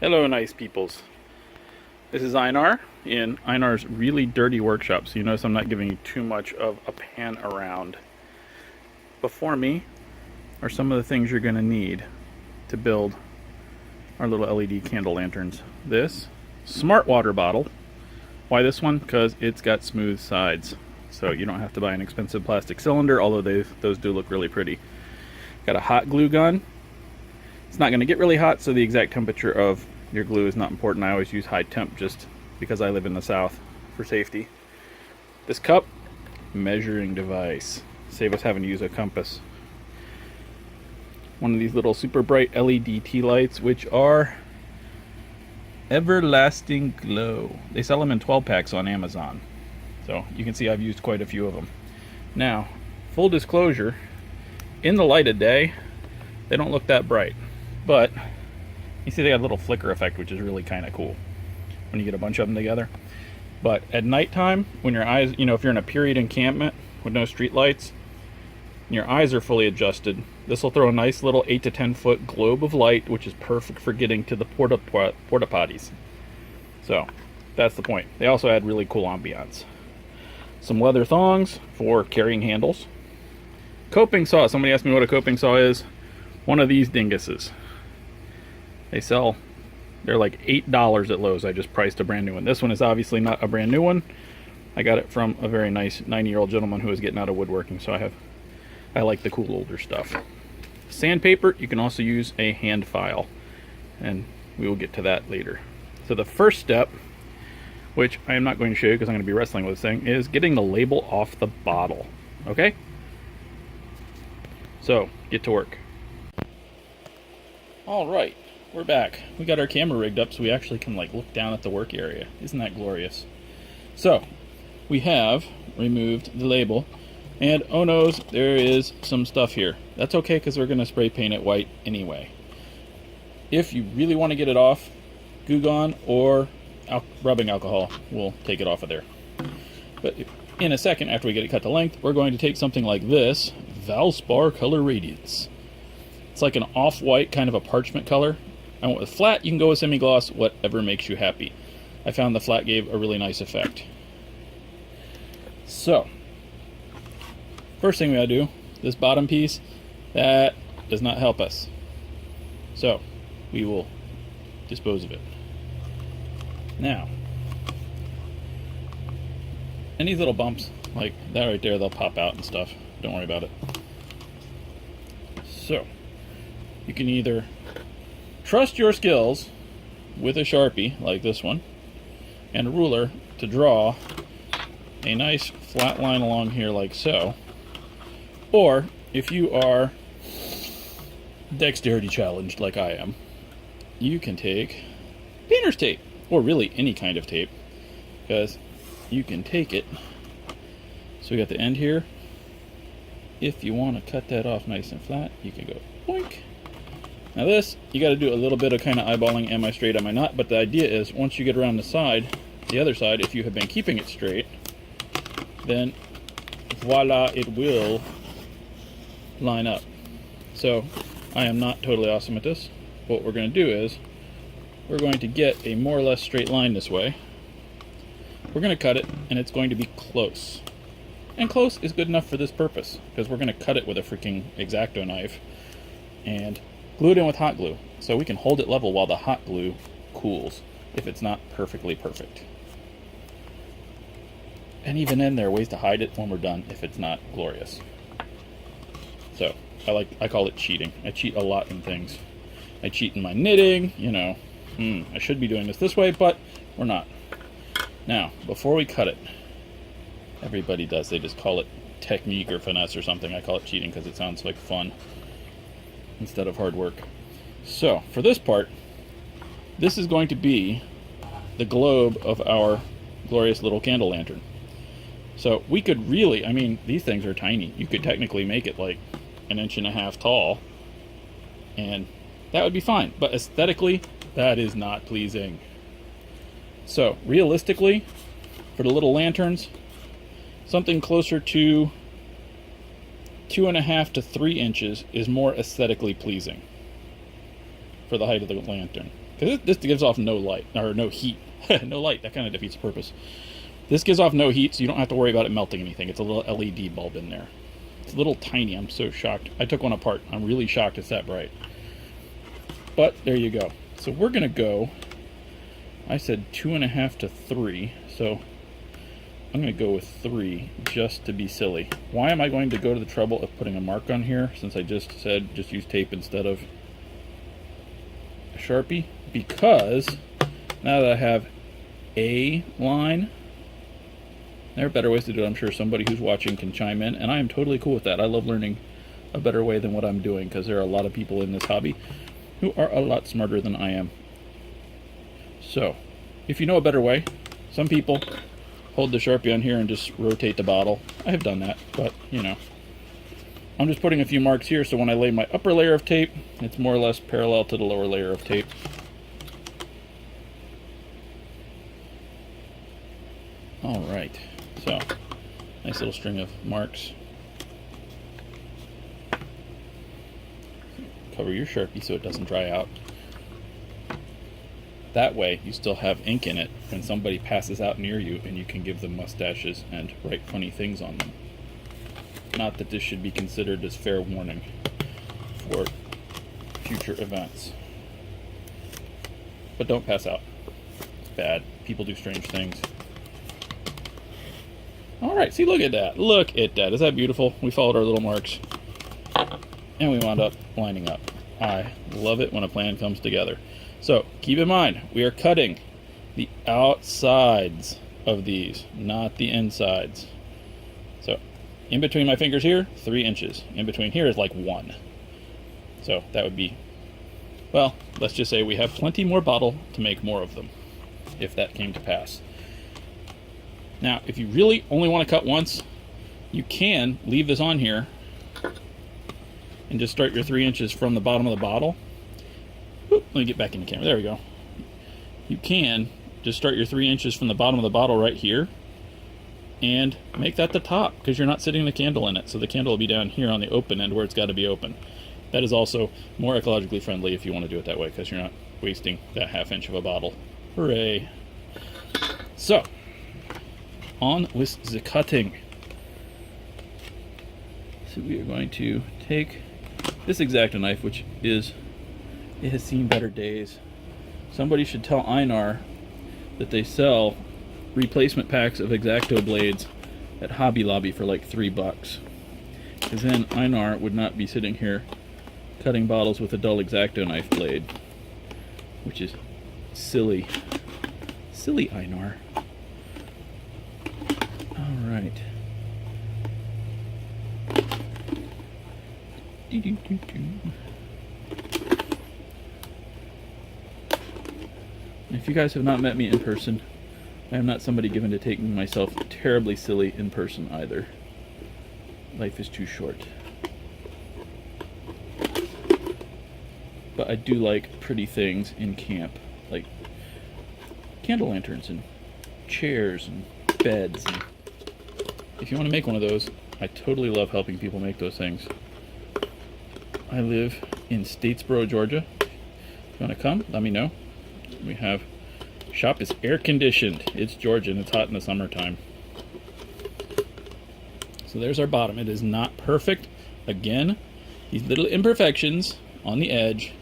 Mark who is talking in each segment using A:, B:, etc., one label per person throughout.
A: Hello, nice peoples. This is Einarr in Einarr's really dirty workshop, so you notice I'm not giving you too much of a pan around. Before me are some of the things you're going to need to build our little LED candle lanterns. This Smartwater bottle. Why this one? Because it's got smooth sides, so you don't have to buy an expensive plastic cylinder, although those do look really pretty. Got a hot glue gun. It's not going to get really hot, so the exact temperature of your glue is not important. I always use high temp just because I live in the south for safety. This cup, measuring device. Save us having to use a compass. One of these little Superbright LED tea lights, which are everlasting glow. They sell them in 12 packs on Amazon. So you can see I've used quite a few of them. Now, full disclosure, in the light of day, they don't look that bright. But you see they got a little flicker effect, which is really kind of cool when you get a bunch of them together. But at nighttime, when your eyes, if you're in a period encampment with no street lights, and your eyes are fully adjusted, this will throw a nice little 8 to 10 foot globe of light, which is perfect for getting to the porta potties. So that's the point. They also add really cool ambiance. Some leather thongs for carrying handles. Coping saw. Somebody asked me what a coping saw is. One of these dinguses. They're like $8 at Lowe's. I just priced a brand new one. This one is obviously not a brand new one. I got it from a very nice 90-year-old gentleman who was getting out of woodworking, so I like the cool older stuff. Sandpaper, you can also use a hand file, and we will get to that later. So the first step, which I am not going to show you because I'm going to be wrestling with this thing, is getting the label off the bottle. Okay? So, get to work. Alright. We're back. We got our camera rigged up so we actually can look down at the work area. Isn't that glorious? So, we have removed the label, and oh noes, there is some stuff here. That's okay because we're going to spray paint it white anyway. If you really want to get it off, Goo Gone or rubbing alcohol will take it off of there. But in a second, after we get it cut to length, we're going to take something like this Valspar Color Radiance. It's like an off-white kind of a parchment color. I went with flat. You can go with semi-gloss, whatever makes you happy. I found the flat gave a really nice effect. So, first thing we gotta do, this bottom piece, that does not help us. So, we will dispose of it. Now, and these little bumps, like that right there, they'll pop out and stuff. Don't worry about it. So, you can either trust your skills with a Sharpie, like this one, and a ruler to draw a nice flat line along here like so. Or, if you are dexterity challenged like I am, you can take painter's tape, or really any kind of tape, because you can take it. So we got the end here. If you want to cut that off nice and flat, you can go boink. Now this, you got to do a little bit of kind of eyeballing, am I straight, am I not? But the idea is, once you get around the other side, if you have been keeping it straight, then voila, it will line up. So, I am not totally awesome at this. What we're going to do is, we're going to get a more or less straight line this way. We're going to cut it, and it's going to be close. And close is good enough for this purpose, because we're going to cut it with a freaking X-Acto knife and glue it in with hot glue, so we can hold it level while the hot glue cools, if it's not perfectly perfect. And even then, there are ways to hide it when we're done if it's not glorious. So, I call it cheating. I cheat a lot in things. I cheat in my knitting, I should be doing this way, but we're not. Now, before we cut it, everybody does, they just call it technique or finesse or something. I call it cheating because it sounds like fun instead of hard work. So, for this part, this is going to be the globe of our glorious little candle lantern. So, we could really, these things are tiny. You could technically make it like 1.5 inches tall, and that would be fine. But aesthetically, that is not pleasing. So, realistically, for the little lanterns, something closer to 2.5 to 3 inches is more aesthetically pleasing for the height of the lantern. because this gives off no light, or no heat. No light, that kind of defeats the purpose. This gives off no heat, so you don't have to worry about it melting anything. It's a little LED bulb in there. It's a little tiny. I'm so shocked. I took one apart. I'm really shocked it's that bright. But there you go. So we're going to go, I said 2.5 to 3, so I'm going to go with 3 just to be silly. Why am I going to go to the trouble of putting a mark on here, since I just said just use tape instead of a Sharpie? Because now that I have a line, there are better ways to do it. I'm sure somebody who's watching can chime in, and I am totally cool with that. I love learning a better way than what I'm doing, because there are a lot of people in this hobby who are a lot smarter than I am. So, if you know a better way, some people hold the Sharpie on here and just rotate the bottle. I have done that, but, you know. I'm just putting a few marks here, so when I lay my upper layer of tape, it's more or less parallel to the lower layer of tape. Alright, so, nice little string of marks. Cover your Sharpie so it doesn't dry out. That way, you still have ink in it when somebody passes out near you, and you can give them mustaches and write funny things on them. Not that this should be considered as fair warning for future events. But don't pass out. It's bad. People do strange things. Alright, see, look at that. Look at that. Is that beautiful? We followed our little marks. And we wound up lining up. I love it when a plan comes together. So, keep in mind, we are cutting the outsides of these, not the insides. So, in between my fingers here, 3 inches. In between here is like 1. So, that would be, well, let's just say we have plenty more bottle to make more of them, if that came to pass. Now, if you really only want to cut once, you can leave this on here and just start your 3 inches from the bottom of the bottle. Oop, let me get back in the camera. There we go. You can just start your 3 inches from the bottom of the bottle right here and make that the top, because you're not sitting the candle in it. So the candle will be down here on the open end where it's got to be open. That is also more ecologically friendly if you want to do it that way, because you're not wasting that ½ inch of a bottle. Hooray. So, on with the cutting. So we are going to take this X-Acto knife, which is, it has seen better days. Somebody should tell Einarr that they sell replacement packs of X-Acto blades at Hobby Lobby for like $3. Because then Einarr would not be sitting here cutting bottles with a dull X-Acto knife blade. Which is silly. Silly Einarr. Alright. If you guys have not met me in person, I am not somebody given to taking myself terribly silly in person either. Life is too short. But I do like pretty things in camp, like candle lanterns and chairs and beds. And if you want to make one of those, I totally love helping people make those things. I live in Statesboro, Georgia. If you want to come, let me know. We have, shop is air conditioned. It's Georgia and it's hot in the summertime. So there's our bottom. It is not perfect. Again, these little imperfections on the edge,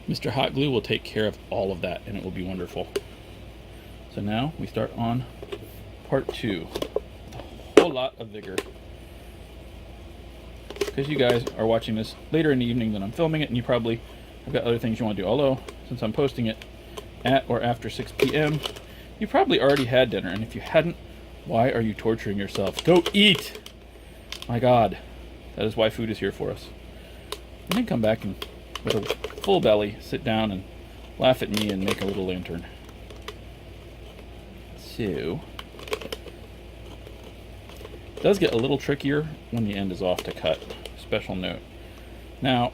A: Mr. Hot Glue will take care of all of that, and it will be wonderful. So now we start on part 2 with a whole lot of vigor. Because you guys are watching this later in the evening than I'm filming it, and you probably have got other things you want to do. Although, since I'm posting it at or after 6 p.m., you probably already had dinner, and if you hadn't, why are you torturing yourself? Go eat! My God, that is why food is here for us. And then come back and, with a full belly, sit down and laugh at me and make a little lantern. So, it does get a little trickier when the end is off to cut. Special note. Now,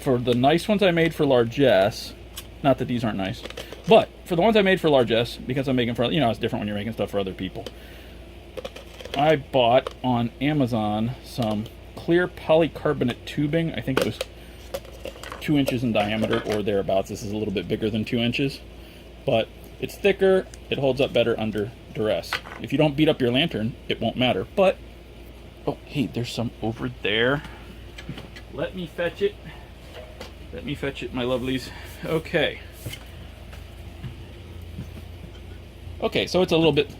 A: for the nice ones I made for largesse, not that these aren't nice, but for the ones I made for largesse, because I'm making for, you know, it's different when you're making stuff for other people. I bought on Amazon some clear polycarbonate tubing. I think it was 2 inches in diameter or thereabouts. This is a little bit bigger than 2 inches, but it's thicker. It holds up better under duress. If you don't beat up your lantern, it won't matter. But, oh, hey, there's some over there. Let me fetch it. Let me fetch it, my lovelies. Okay. Okay, so it's a little bit,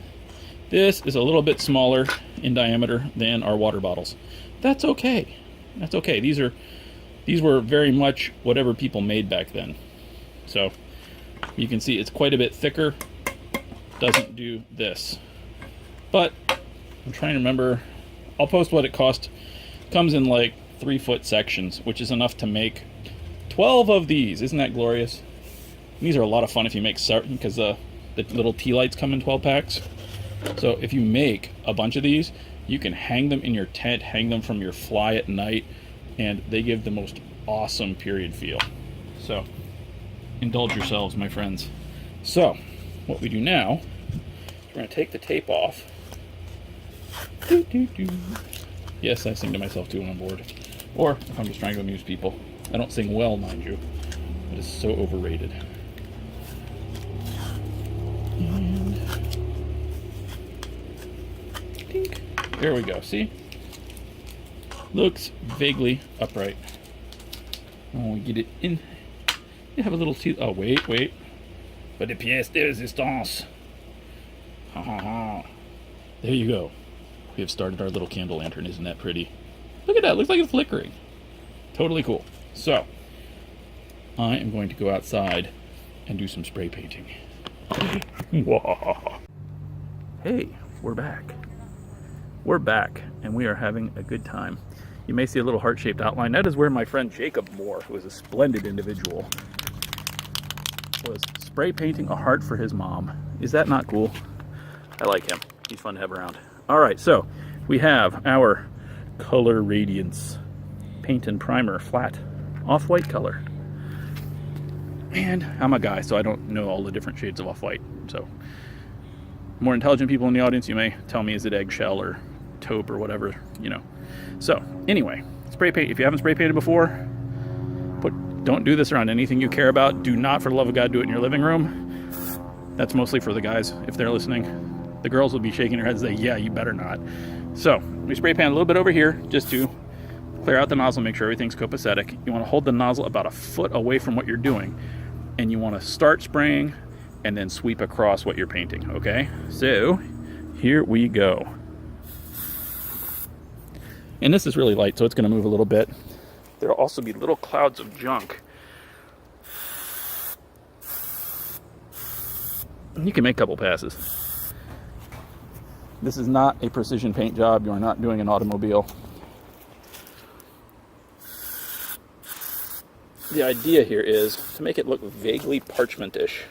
A: this is a little bit smaller in diameter than our water bottles. That's okay. That's okay. These were very much whatever people made back then. So you can see it's quite a bit thicker. Doesn't do this. But I'm trying to remember. I'll post what it cost. Comes in like 3-foot sections, which is enough to make 12 of these. Isn't that glorious? And these are a lot of fun if you make certain, because the little tea lights come in 12 packs. So if you make a bunch of these, you can hang them in your tent, hang them from your fly at night, and they give the most awesome period feel. So indulge yourselves, my friends. So what we do now, we're going to take the tape off. Doo, doo, doo. Yes, I sing to myself too when I'm bored. Or if I'm just trying to amuse people. I don't sing well, mind you. It is so overrated. And dink. There we go. See? Looks vaguely upright. When we get it in, you have a little teeth. Oh, wait. But the pièce de résistance. Ha ha ha. There you go. We have started our little candle lantern. Isn't that pretty? Look at that. Looks like it's flickering. Totally cool. So, I am going to go outside and do some spray painting. Hey, we're back. We're back, and we are having a good time. You may see a little heart-shaped outline. That is where my friend Jacob Moore, who is a splendid individual, was spray painting a heart for his mom. Is that not cool? I like him. He's fun to have around. All right, so we have our Color Radiance paint and primer flat off-white color. And I'm a guy, so I don't know all the different shades of off-white. So more intelligent people in the audience, you may tell me, is it eggshell or taupe or whatever, you know. So anyway, spray paint. If you haven't spray painted before, don't do this around anything you care about. Do not, for the love of God, do it in your living room. That's mostly for the guys, if they're listening. The girls will be shaking their heads and say, yeah, you better not. So we spray paint a little bit over here just to clear out the nozzle, make sure everything's copacetic. You want to hold the nozzle about a foot away from what you're doing, and you want to start spraying and then sweep across what you're painting, okay? So here we go. And this is really light, so it's going to move a little bit. There'll also be little clouds of junk. You can make a couple passes. This is not a precision paint job. You are not doing an automobile. The idea here is to make it look vaguely parchment-ish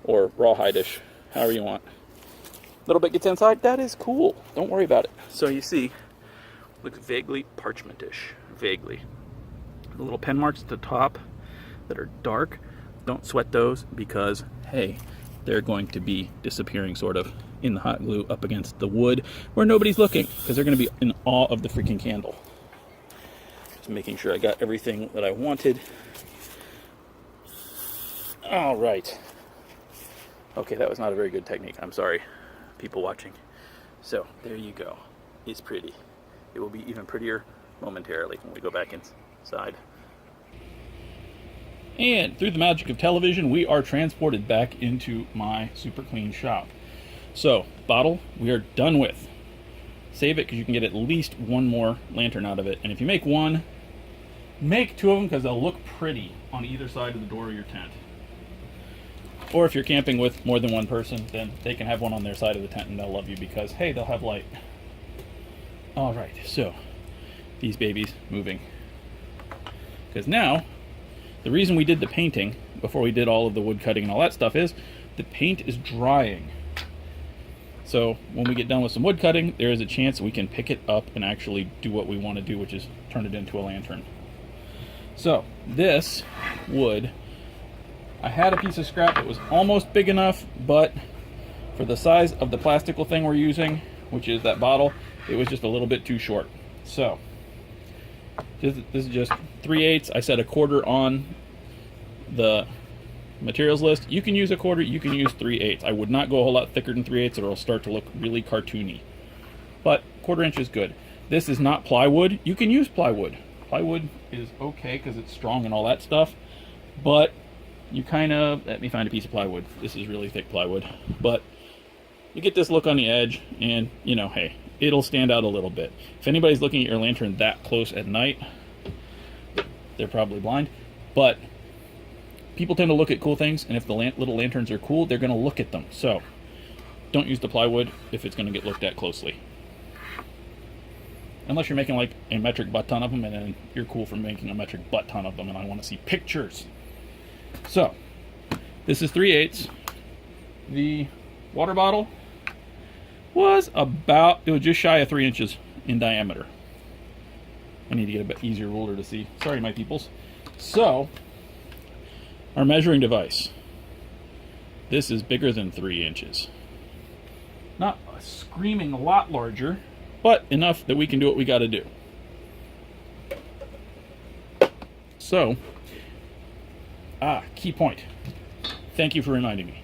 A: or rawhide-ish, however you want. A little bit gets inside, that is cool. Don't worry about it. So you see, looks vaguely parchment-ish, vaguely. The little pen marks at the top that are dark, don't sweat those because, hey, they're going to be disappearing sort of in the hot glue up against the wood where nobody's looking because they're going to be in awe of the freaking candle. Just making sure I got everything that I wanted. All right. Okay, that was not a very good technique. I'm sorry, people watching. So there you go. It's pretty. It will be even prettier momentarily when we go back inside. And through the magic of television, we are transported back into my super clean shop. So, bottle, we are done with. Save it because you can get at least one more lantern out of it. And if you make one, make two of them because they'll look pretty on either side of the door of your tent. Or if you're camping with more than one person, then they can have one on their side of the tent and they'll love you because, hey, they'll have light. All right, so these babies moving. Because now, the reason we did the painting before we did all of the wood cutting and all that stuff is the paint is drying. So when we get done with some wood cutting, there is a chance we can pick it up and actually do what we want to do, which is turn it into a lantern. So this wood, I had a piece of scrap that was almost big enough, but for the size of the plastical thing we're using, which is that bottle, it was just a little bit too short. So This is just 3/8. I said a quarter on the materials list. You can use a quarter, you can use 3/8. I would not go a whole lot thicker than 3/8 or it'll start to look really cartoony. But 1/4 inch is good. This is not plywood. You can use plywood. Plywood is okay because it's strong and all that stuff, but you kind of, let me find a piece of plywood. This is really thick plywood, but you get this look on the edge and, you know, hey, it'll stand out a little bit. If anybody's looking at your lantern that close at night, they're probably blind, but people tend to look at cool things, and if the little lanterns are cool, they're going to look at them. So don't use the plywood if it's going to get looked at closely. Unless you're making like a metric butt ton of them, and then you're cool for making a metric butt ton of them, and I want to see pictures. So this is 3/8. The water bottle was about, it was just shy of 3 inches in diameter. I need to get a bit easier ruler to see. Sorry, my peoples. So our measuring device. This is bigger than 3 inches. Not a screaming a lot larger, but enough that we can do what we got to do. So, key point. Thank you for reminding me.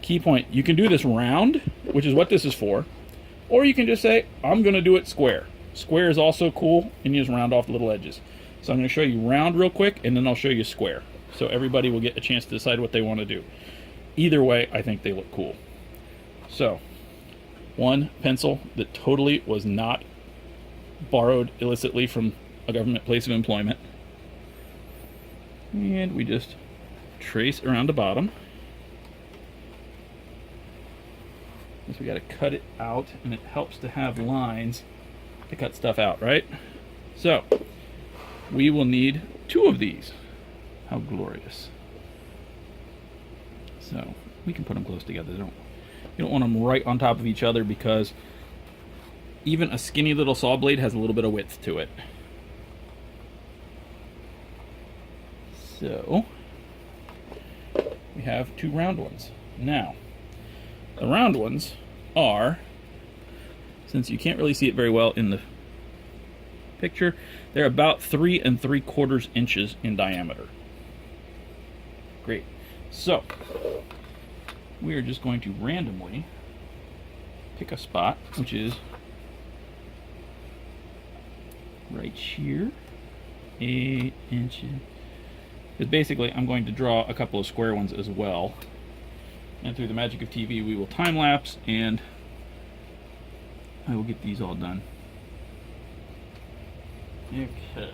A: Key point, you can do this round, which is what this is for, or you can just say, I'm going to do it square. Square is also cool, and you just round off the little edges. So I'm going to show you round real quick, and then I'll show you square. So everybody will get a chance to decide what they want to do. Either way, I think they look cool. So, one pencil that totally was not borrowed illicitly from a government place of employment. And we just trace around the bottom. So we got to cut it out, and it helps to have lines to cut stuff out, right? So we will need 2 of these. How glorious. So we can put them close together. You don't want them right on top of each other, because even a skinny little saw blade has a little bit of width to it. So we have 2 round ones. Now, the round ones are, since you can't really see it very well in the picture, they're about 3 3/4 inches in diameter. Great. So we are just going to randomly pick a spot, which is right here, 8 inches. Because basically I'm going to draw a couple of square ones as well. And through the magic of TV, we will time lapse, and I will get these all done. Okay.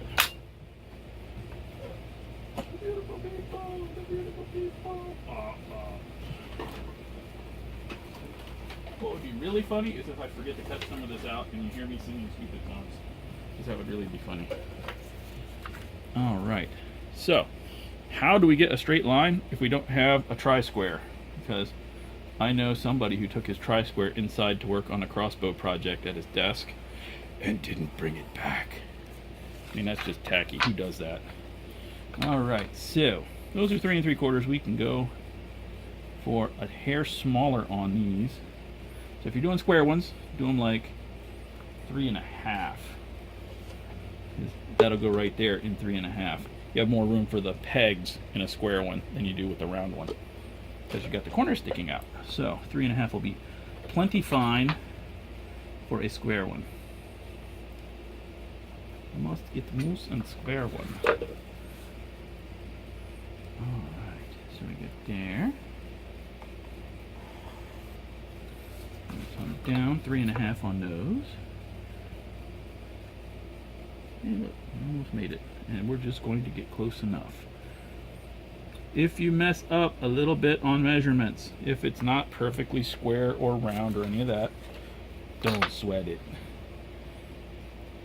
A: Beautiful people, the beautiful people. What would be really funny is if I forget to cut some of this out and you hear me singing stupid songs. Because that would really be funny. Alright, so how do we get a straight line if we don't have a tri-square? Because I know somebody who took his tri-square inside to work on a crossbow project at his desk and didn't bring it back. I mean, that's just tacky. Who does that? Alright, so those are 3 3/4. We can go for a hair smaller on these. So if you're doing square ones, do them like 3 1/2. That'll go right there in 3 1/2. You have more room for the pegs in a square one than you do with the round one, because you got the corner sticking out. So 3 1/2 will be plenty fine for a square one. I must get the moose and square one. Alright, so we get there. Come down 3 1/2 on those. And look, we almost made it. And we're just going to get close enough. If you mess up a little bit on measurements, if it's not perfectly square or round or any of that, don't sweat it.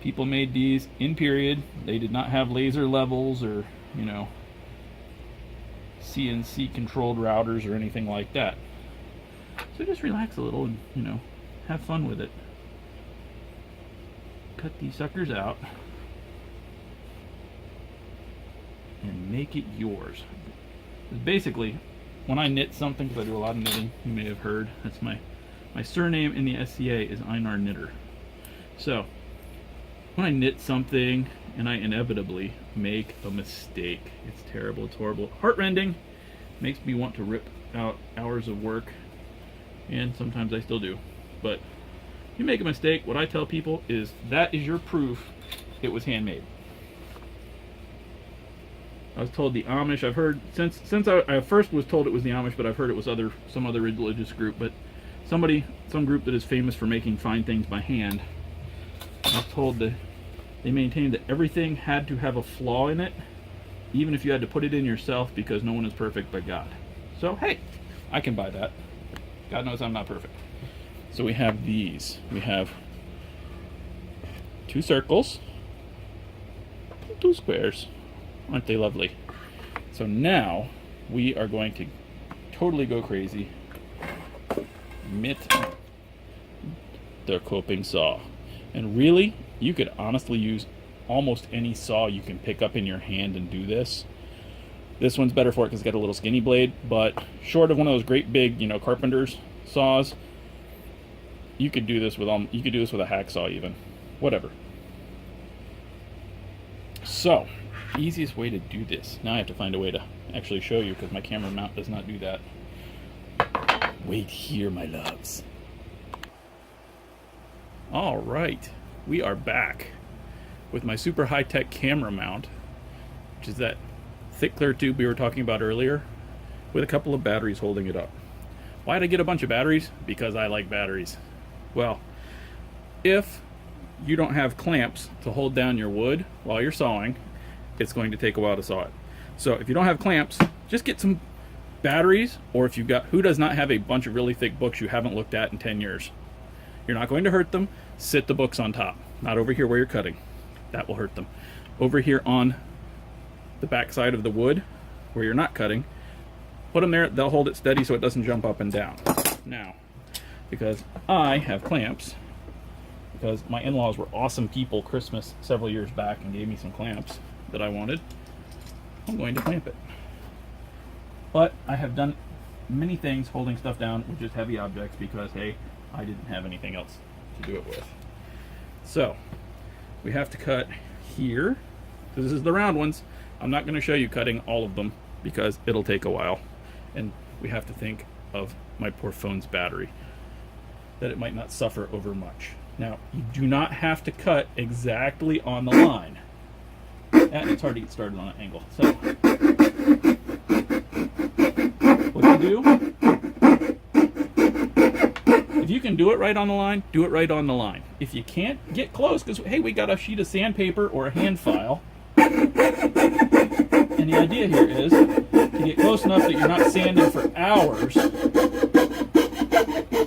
A: People made these in period. They did not have laser levels or, you know, CNC controlled routers or anything like that. So just relax a little and, you know, have fun with it. Cut these suckers out and make it yours. Basically, when I knit something, because I do a lot of knitting, you may have heard, that's my surname in the SCA is Einarr Knitter. So when I knit something and I inevitably make a mistake. It's terrible, it's horrible, heartrending, makes me want to rip out hours of work, and sometimes I still do. But if you make a mistake, what I tell people is that is your proof it was handmade. I was told the Amish, I've heard, since I first was told it was the Amish, but I've heard it was some other religious group, but some group that is famous for making fine things by hand. I was told that they maintained that everything had to have a flaw in it, even if you had to put it in yourself, because no one is perfect but God. So, hey, I can buy that. God knows I'm not perfect. So we have these. We have 2 circles, 2 squares. Aren't they lovely? So now we are going to totally go crazy. Mit the coping saw. And really, you could honestly use almost any saw you can pick up in your hand and do this. This one's better for it because it's got a little skinny blade, but short of one of those great big, you know, carpenter's saws, you could do this with a hacksaw even. Whatever. So, easiest way to do this. Now I have to find a way to actually show you because my camera mount does not do that. Wait here, my loves. All right, we are back with my super high-tech camera mount, which is that thick clear tube we were talking about earlier, with a couple of batteries holding it up. Why did I get a bunch of batteries? Because I like batteries. Well, if you don't have clamps to hold down your wood while you're sawing, it's going to take a while to saw it. So if you don't have clamps, just get some batteries, or if you've got, who does not have a bunch of really thick books you haven't looked at in 10 years? You're not going to hurt them. Sit the books on top, not over here where you're cutting. That will hurt them. Over here on the back side of the wood where you're not cutting, put them there. They'll hold it steady so it doesn't jump up and down. Now, because I have clamps, because my in-laws were awesome people Christmas several years back and gave me some clamps that I wanted, I'm going to clamp it. But I have done many things holding stuff down with just heavy objects because, hey, I didn't have anything else to do it with. So we have to cut here. This is the round ones. I'm not going to show you cutting all of them because it'll take a while, and we have to think of my poor phone's battery, that it might not suffer over much. Now, you do not have to cut exactly on the line. And it's hard to get started on an angle. So what you do, if you can do it right on the line, do it right on the line. If you can't, get close, because, hey, we got a sheet of sandpaper or a hand file. And the idea here is to get close enough that you're not sanding for hours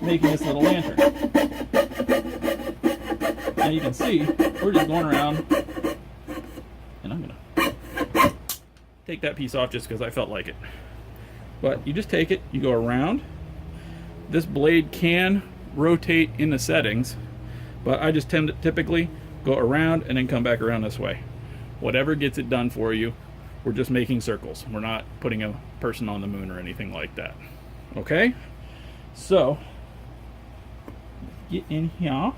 A: making this little lantern. Now you can see, we're just going around, and I'm going to take that piece off just because I felt like it. But you just take it, you go around. This blade can rotate in the settings, but I just tend to typically go around and then come back around this way. Whatever gets it done for you. We're just making circles. We're not putting a person on the moon or anything like that. Okay? So, get in here.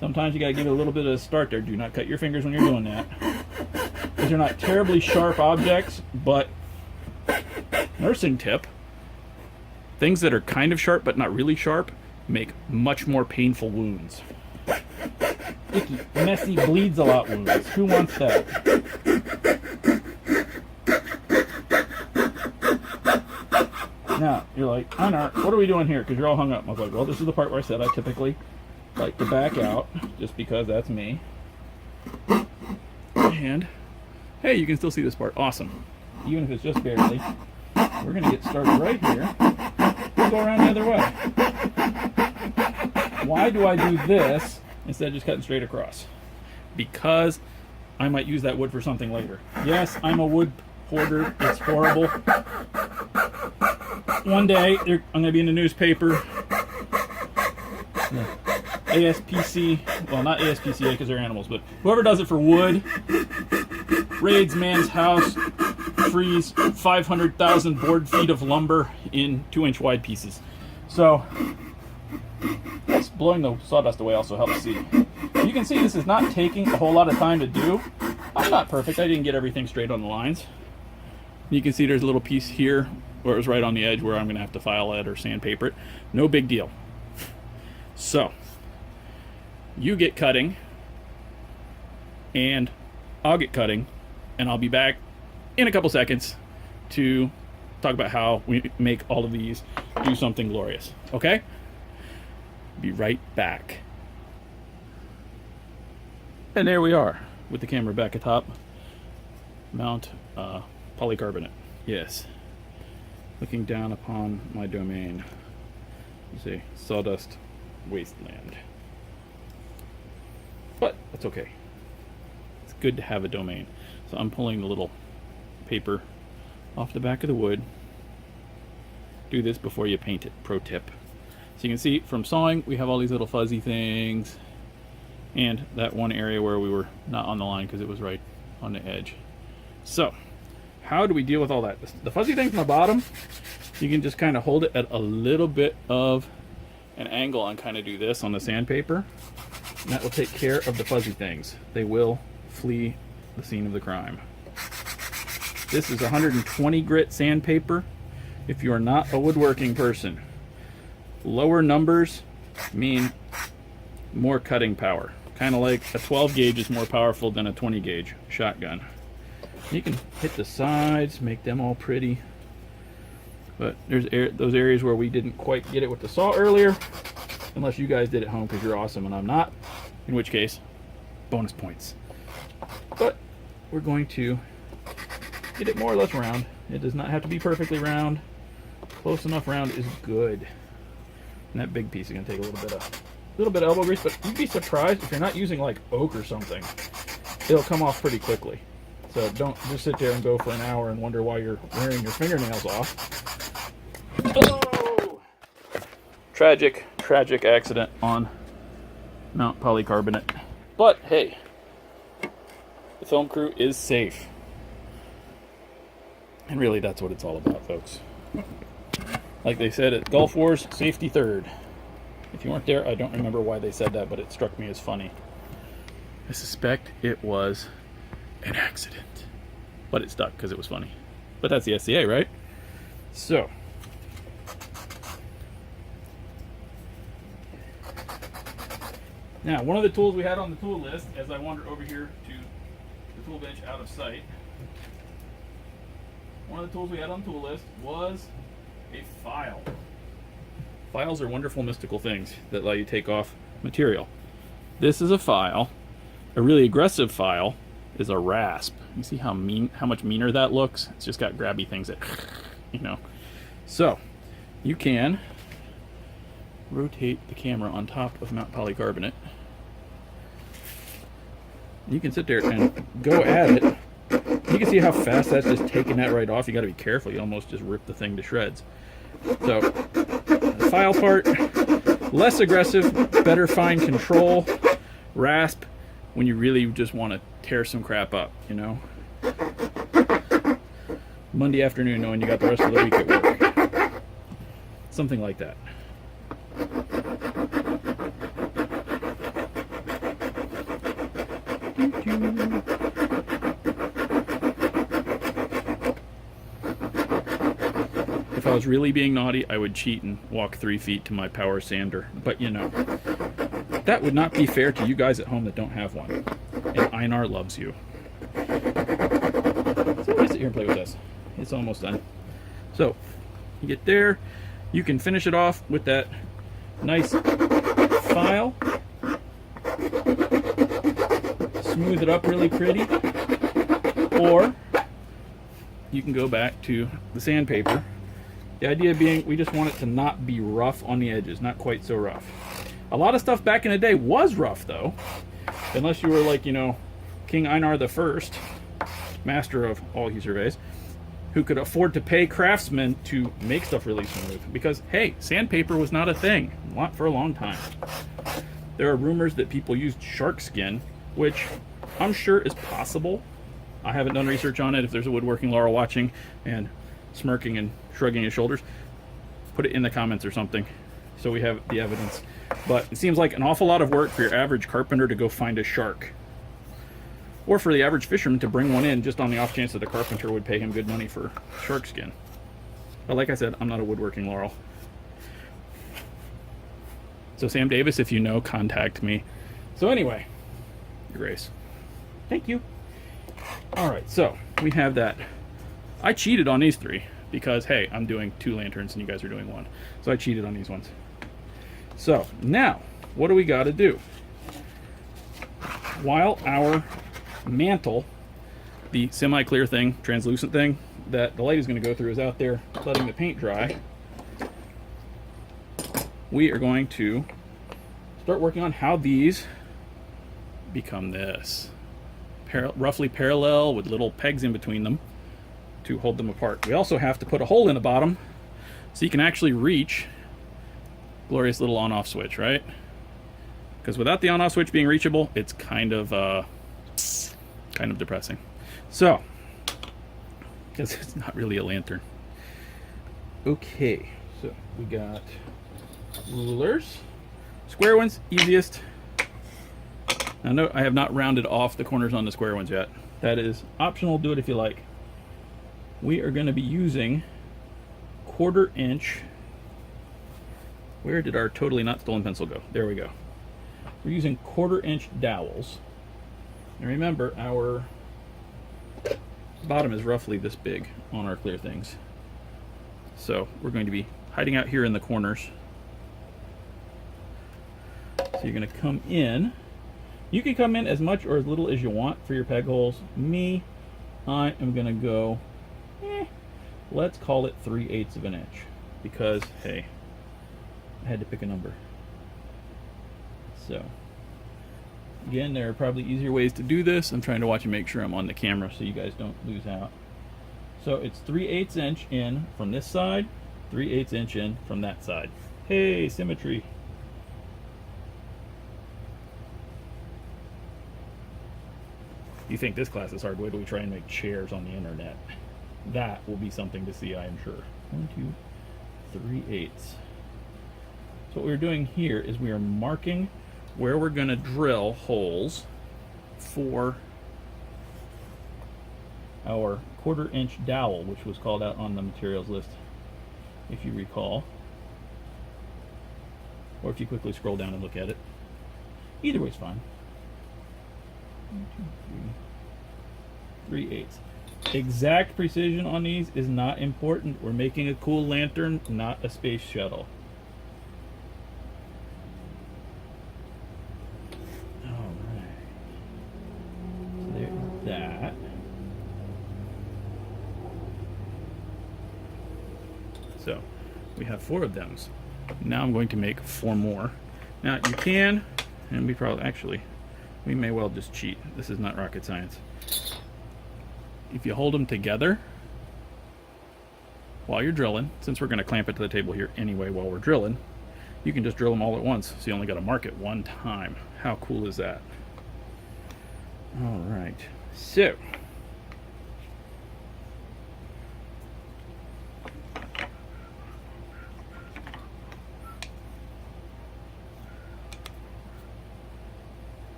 A: Sometimes you gotta give it a little bit of a start there. Do not cut your fingers when you're doing that. These are not terribly sharp objects, but nursing tip, things that are kind of sharp but not really sharp make much more painful wounds. Icky, messy, bleeds a lot wounds. Who wants that? Now, you're like, Einarr, what are we doing here? Because you're all hung up. I was like, well, this is the part where I said I typically like to back out, just because that's me. And, hey, you can still see this part. Awesome. Even if it's just barely. We're going to get started right here. We'll go around the other way. Why do I do this instead of just cutting straight across? Because I might use that wood for something later. Yes, I'm a wood hoarder. It's horrible. One day, I'm going to be in the newspaper. ASPC, well, not ASPCA because they're animals, but whoever does it for wood raids man's house, frees 500,000 board feet of lumber in 2-inch wide pieces. So, let's blowing the sawdust away also helps see. You can see this is not taking a whole lot of time to do. I'm not perfect. I didn't get everything straight on the lines. You can see there's a little piece here where it was right on the edge where I'm going to have to file it or sandpaper it. No big deal. So, you get cutting, and I'll get cutting, and I'll be back in a couple seconds to talk about how we make all of these do something glorious. Okay? Be right back. And there we are with the camera back atop Mount Polycarbonate. Yes. Looking down upon my domain. You see, sawdust wasteland. But that's okay. It's good to have a domain. So I'm pulling the little paper off the back of the wood. Do this before you paint it. Pro tip. So you can see from sawing, we have all these little fuzzy things. And that one area where we were not on the line because it was right on the edge. So, how do we deal with all that? The fuzzy thing from the bottom, you can just kind of hold it at a little bit of an angle and kind of do this on the sandpaper. And that will take care of the fuzzy things. They will flee the scene of the crime. This is 120 grit sandpaper if you are not a woodworking person. Lower numbers mean more cutting power. Kind of like a 12 gauge is more powerful than a 20 gauge shotgun. You can hit the sides, make them all pretty. But there's those areas where we didn't quite get it with the saw earlier. Unless you guys did it home because you're awesome and I'm not. In which case, bonus points. But we're going to get it more or less round. It does not have to be perfectly round. Close enough round is good. And that big piece is going to take a little bit of elbow grease, but you'd be surprised if you're not using like oak or something. It'll come off pretty quickly. So don't just sit there and go for an hour and wonder why you're wearing your fingernails off. Oh! Tragic accident on Mount Polycarbonate. But hey, the film crew is safe. And really that's what it's all about, folks. Like they said at Gulf Wars, safety third. If you weren't there, I don't remember why they said that, but it struck me as funny. I suspect it was an accident. But it stuck because it was funny. But that's the SCA, right? So. Now, one of the tools we had on the tool list, as I wander over here to the tool bench out of sight, one of the tools we had on the tool list was a file. Files are wonderful mystical things that allow you to take off material. This is a file. A really aggressive file is a rasp. You see how much meaner that looks? It's just got grabby things that, you know. So, you can rotate the camera on top of Mount Polycarbonate. You can sit there and go at it. You can see how fast that's just taking that right off. You got to be careful. You almost just rip the thing to shreds. So, the file part, less aggressive, better fine control, rasp when you really just want to tear some crap up, you know. Monday afternoon knowing you got the rest of the week at work. Something like that. If I was really being naughty, I would cheat and walk 3 feet to my power sander. But you know, that would not be fair to you guys at home that don't have one. And Einarr loves you. So let's sit here and play with this. It's almost done. So, you get there. You can finish it off with that nice file. Smooth it up really pretty. Or, you can go back to the sandpaper. The idea being, we just want it to not be rough on the edges, not quite so rough. A lot of stuff back in the day was rough, though. Unless you were like, you know, King Einarr the First, master of all he surveys, who could afford to pay craftsmen to make stuff really smooth. Because, hey, sandpaper was not a thing for a long time. There are rumors that people used shark skin, which I'm sure is possible. I haven't done research on it. If there's a woodworking Laura watching and smirking and shrugging his shoulders, put it in the comments or something. so we have the evidence. But it seems like an awful lot of work for your average carpenter to go find a shark. Or for the average fisherman to bring one in just on the off chance that the carpenter would pay him good money for shark skin. But like I said, I'm not a woodworking laurel. So Sam Davis, if you know, contact me. So anyway, erase. Thank you. All right, so we have that. I cheated on these three because, hey, I'm doing 2 lanterns and you guys are doing 1. So I cheated on these ones. So now, what do we got to do? While our mantle, the semi-clear thing, translucent thing that the light is going to go through, is out there letting the paint dry, we are going to start working on how these become this. Roughly parallel with little pegs in between them to hold them apart. We also have to put a hole in the bottom so you can actually reach glorious little on-off switch, right? Because without the on-off switch being reachable, it's kind of depressing. So, because it's not really a lantern. Okay, so we got rulers. Square ones, easiest. Now, no, I have not rounded off the corners on the square ones yet. That is optional, do it if you like. We are going to be using 1/4 inch. Where did our totally not stolen pencil go? There we go. We're using 1/4 inch dowels. And remember, our bottom is roughly this big on our clear things. So we're going to be hiding out here in the corners. So you're going to come in. You can come in as much or as little as you want for your peg holes. Me, I am going to go, let's call it 3/8 of an inch. Because, hey, I had to pick a number. So, again, there are probably easier ways to do this. I'm trying to watch and make sure I'm on the camera so you guys don't lose out. So it's 3/8 inch in from this side, 3/8 inch in from that side. Hey, symmetry. You think this class is hard? Wait till we try and make chairs on the internet. That will be something to see, I am sure. 1, 2, 3/8. So what we're doing here is we are marking where we're going to drill holes for our 1/4 inch dowel, which was called out on the materials list, if you recall. Or if you quickly scroll down and look at it. Either way is fine. 1, 2, 3, 3/8. Exact precision on these is not important. We're making a cool lantern, not a space shuttle. Alright. So there's that. So we have 4 of them. Now I'm going to make 4 more. Now you can, and we probably actually, we may well just cheat. This is not rocket science. If you hold them together while you're drilling, since we're going to clamp it to the table here anyway while we're drilling, you can just drill them all at once. So you only got to mark it one time. How cool is that? All right. So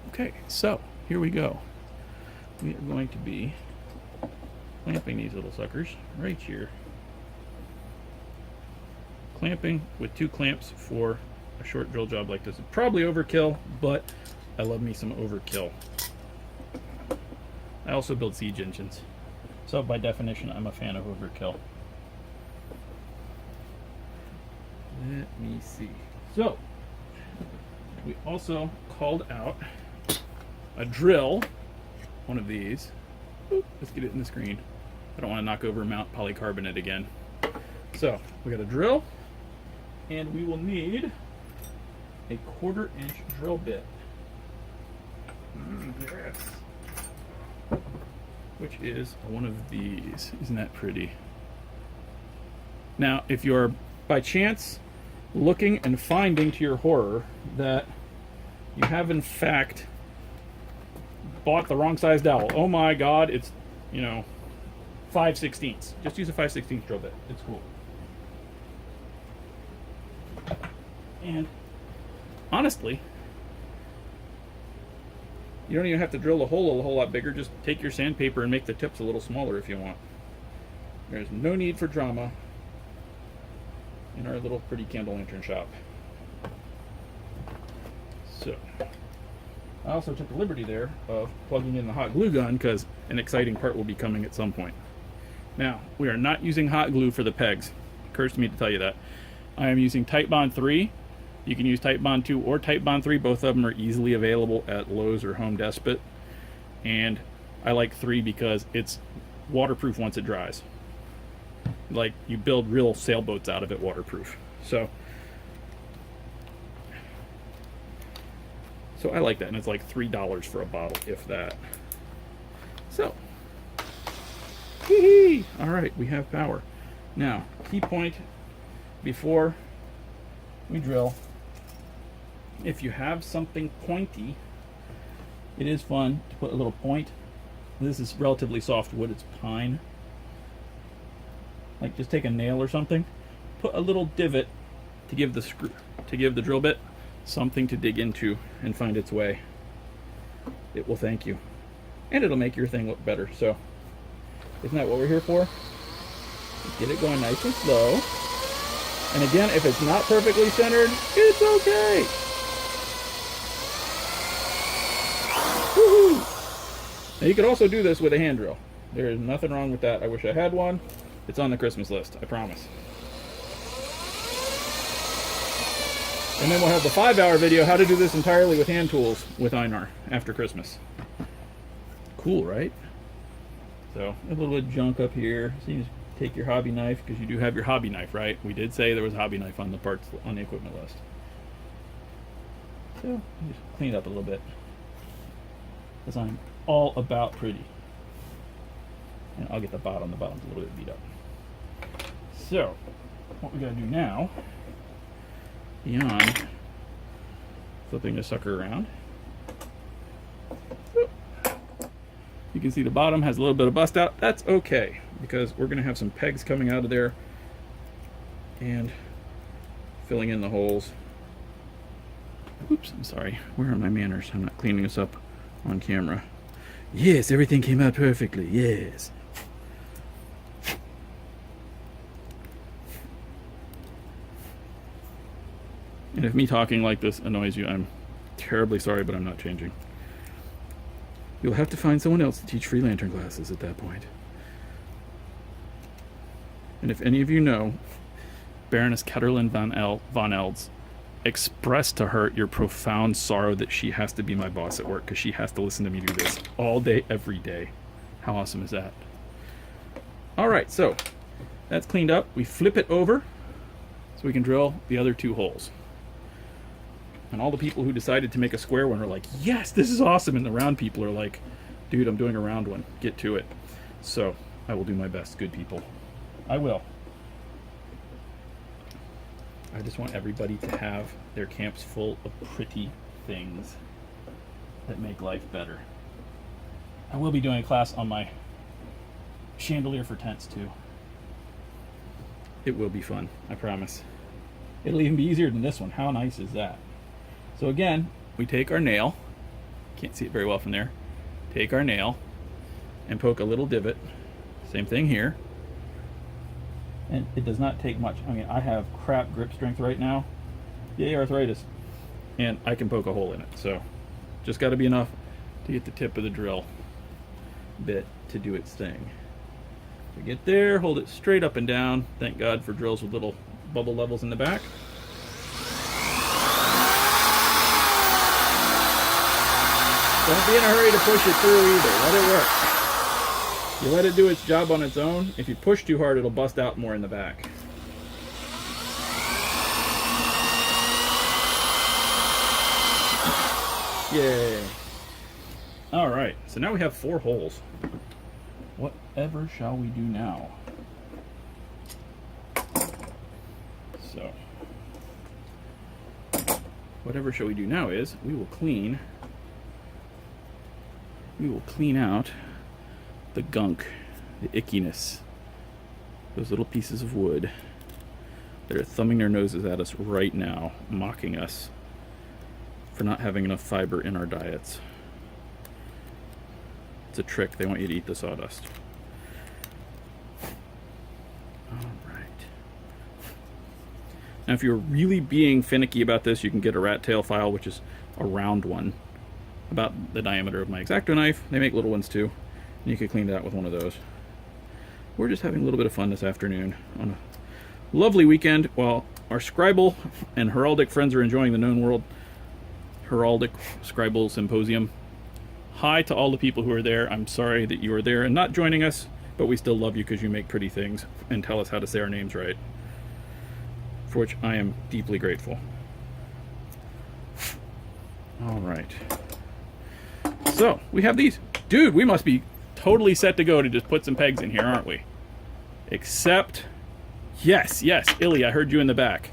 A: okay, so here we go. We are going to be clamping these little suckers right here. Clamping with 2 clamps for a short drill job like this. It's probably overkill, but I love me some overkill. I also build siege engines, so by definition I'm a fan of overkill. Let me see. So we also called out a drill, one of these. Oop, let's get it in the screen. I don't want to knock over Mount Polycarbonate again. So we got a drill, and we will need a 1/4 inch drill bit. Yes. Which is one of these. Isn't that pretty? Now, if you're by chance looking and finding to your horror that you have in fact bought the wrong size dowel. Oh my god, it's, you know, 5/16. Just use a 5/16 drill bit. It's cool. And honestly, you don't even have to drill a hole a whole lot bigger. Just take your sandpaper and make the tips a little smaller if you want. There's no need for drama in our little pretty candle lantern shop. So, I also took the liberty there of plugging in the hot glue gun because an exciting part will be coming at some point. Now, we are not using hot glue for the pegs. It occurs to me to tell you that. I am using Titebond 3. You can use Titebond 2 or Titebond 3. Both of them are easily available at Lowe's or Home Depot. And I like 3 because it's waterproof once it dries. Like, you build real sailboats out of it waterproof. So I like that, and it's like $3 for a bottle, if that. So, hee-hee! All right, we have power. Now, key point before we drill. If you have something pointy, it is fun to put a little point. This is relatively soft wood, it's pine. Like, just take a nail or something, put a little divot to give the drill bit something to dig into and find its way. It will thank you, and it'll make your thing look better. So, isn't that what we're here for? Get it going nice and slow. And again, if it's not perfectly centered, it's okay. Woohoo! Now you could also do this with a hand drill. There is nothing wrong with that. I wish I had one. It's on the Christmas list, I promise. And then we'll have the 5-hour video, how to do this entirely with hand tools with Einarr after Christmas. Cool, right? So, a little bit of junk up here. So you just take your hobby knife, because you do have your hobby knife, right? We did say there was a hobby knife on the parts, on the equipment list. So, just clean it up a little bit. Because I'm all about pretty. And I'll get the bottom. The bottom's a little bit beat up. So, what we gotta do now, beyond flipping the sucker around, you can see the bottom has a little bit of bust out. That's okay, because we're gonna have some pegs coming out of there and filling in the holes. Oops, I'm sorry. Where are my manners? I'm not cleaning this up on camera. Yes, everything came out perfectly. Yes. And if me talking like this annoys you, I'm terribly sorry, but I'm not changing. You'll have to find someone else to teach free lantern classes at that point. And if any of you know Baroness Ketterlin von Elds, express to her your profound sorrow that she has to be my boss at work, because she has to listen to me do this all day, every day. How awesome is that? Alright, so that's cleaned up. We flip it over so we can drill the other 2 holes. And all the people who decided to make a square one are like, yes, this is awesome. And the round people are like, dude, I'm doing a round one. Get to it. So I will do my best, good people. I will. I just want everybody to have their camps full of pretty things that make life better. I will be doing a class on my chandelier for tents too. It will be fun, I promise. It'll even be easier than this one. How nice is that? So again, we take our nail, can't see it very well from there, take our nail and poke a little divot. Same thing here. And it does not take much. I mean, I have crap grip strength right now. Yay, arthritis. And I can poke a hole in it. So just got to be enough to get the tip of the drill bit to do its thing. So get there, hold it straight up and down. Thank God for drills with little bubble levels in the back. Don't be in a hurry to push it through either. Let it work. You let it do its job on its own. If you push too hard, it'll bust out more in the back. Yay. Alright, so now we have 4 holes. Whatever shall we do now? So, whatever shall we do now is we will clean out the gunk, the ickiness, those little pieces of wood that are thumbing their noses at us right now, mocking us for not having enough fiber in our diets. It's a trick. They want you to eat the sawdust. Now, if you're really being finicky about this, you can get a rat tail file, which is a round one, about the diameter of my X-Acto knife. They make little ones too, and you can clean that with one of those. We're just having a little bit of fun this afternoon on a lovely weekend while our scribal and heraldic friends are enjoying the known world heraldic scribal symposium. Hi to all the people who are there. I'm sorry that you are there and not joining us, but we still love you because you make pretty things and tell us how to say our names right, for which I am deeply grateful. All right. So, we have these. Dude, we must be totally set to go to just put some pegs in here, aren't we? Except, yes, Illy, I heard you in the back.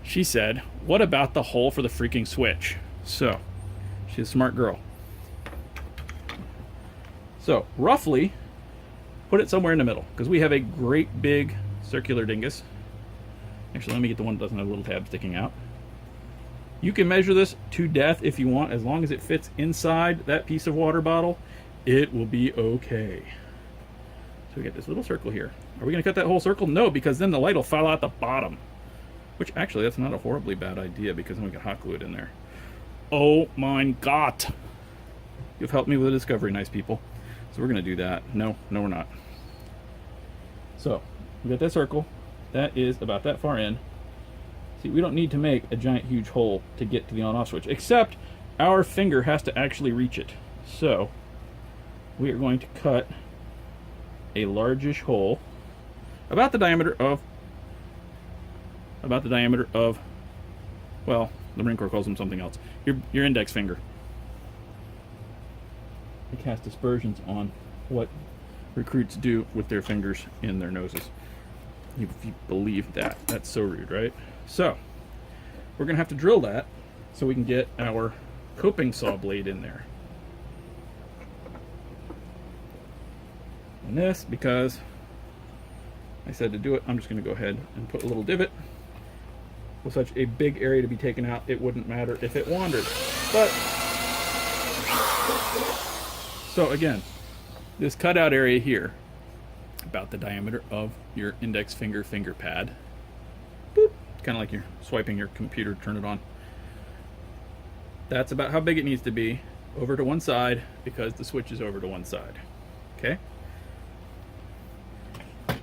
A: She said, what about the hole for the freaking switch? So, she's a smart girl. So, roughly, put it somewhere in the middle, because we have a great big circular dingus. Actually, let me get the one that doesn't have a little tab sticking out. You can measure this to death if you want. As long as it fits inside that piece of water bottle, it will be okay. So we got this little circle here. Are we going to cut that whole circle? No, because then the light will fall out the bottom. Which, actually, that's not a horribly bad idea, because then we can hot glue it in there. Oh my God. You've helped me with a discovery, nice people. So we're going to do that. No, we're not. So, we got that circle. That is about that far in. See, we don't need to make a giant huge hole to get to the on-off switch, except our finger has to actually reach it. So we are going to cut a largish hole about the diameter of well, the Marine Corps calls them something else. Your index finger. They cast aspersions on what recruits do with their fingers in their noses. If you believe that. That's so rude, right? So, we're going to have to drill that so we can get our coping saw blade in there. And this, because I said to do it, I'm just going to go ahead and put a little divot. With such a big area to be taken out, it wouldn't matter if it wandered. But, so again, this cutout area here, about the diameter of your index finger pad. Boop. Kind of like you're swiping your computer to turn it on. That's about how big it needs to be, over to one side, because the switch is over to one side. Okay?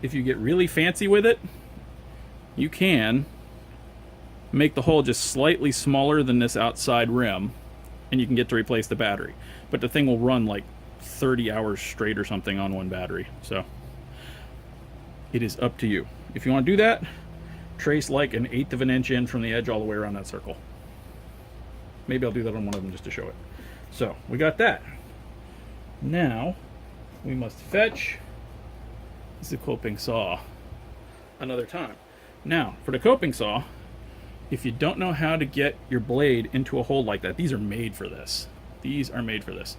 A: If you get really fancy with it, you can make the hole just slightly smaller than this outside rim, and you can get to replace the battery. But the thing will run like 30 hours straight or something on one battery. So it is up to you. If you want to do that, trace like 1/8 of an inch in from the edge all the way around that circle. Maybe I'll do that on one of them just to show it. So we got that. Now we must fetch the coping saw another time. Now for the coping saw, if you don't know how to get your blade into a hole like that, these are made for this. These are made for this.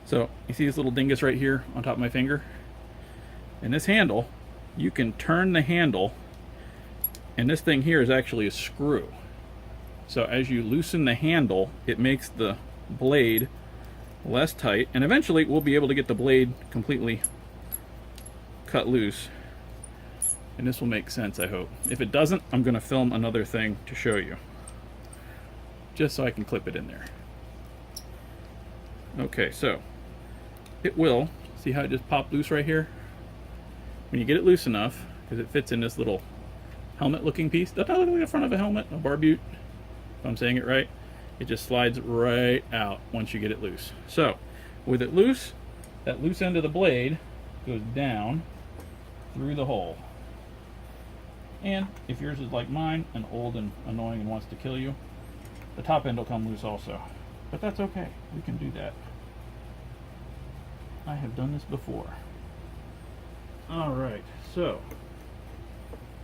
A: So you see this little dingus right here on top of my finger? And this handle, you can turn the handle, and this thing here is actually a screw. So as you loosen the handle, it makes the blade less tight, and eventually we'll be able to get the blade completely cut loose. And this will make sense, I hope. If it doesn't, I'm going to film another thing to show you, just so I can clip it in there. Okay, so it will, see how it just popped loose right here? When you get it loose enough, because it fits in this little helmet looking piece. Doesn't that look like the front of a helmet, a barbute? If I'm saying it right. It just slides right out once you get it loose. So with it loose, that loose end of the blade goes down through the hole. And if yours is like mine and old and annoying and wants to kill you, the top end will come loose also. But that's okay, we can do that. I have done this before. Alright, so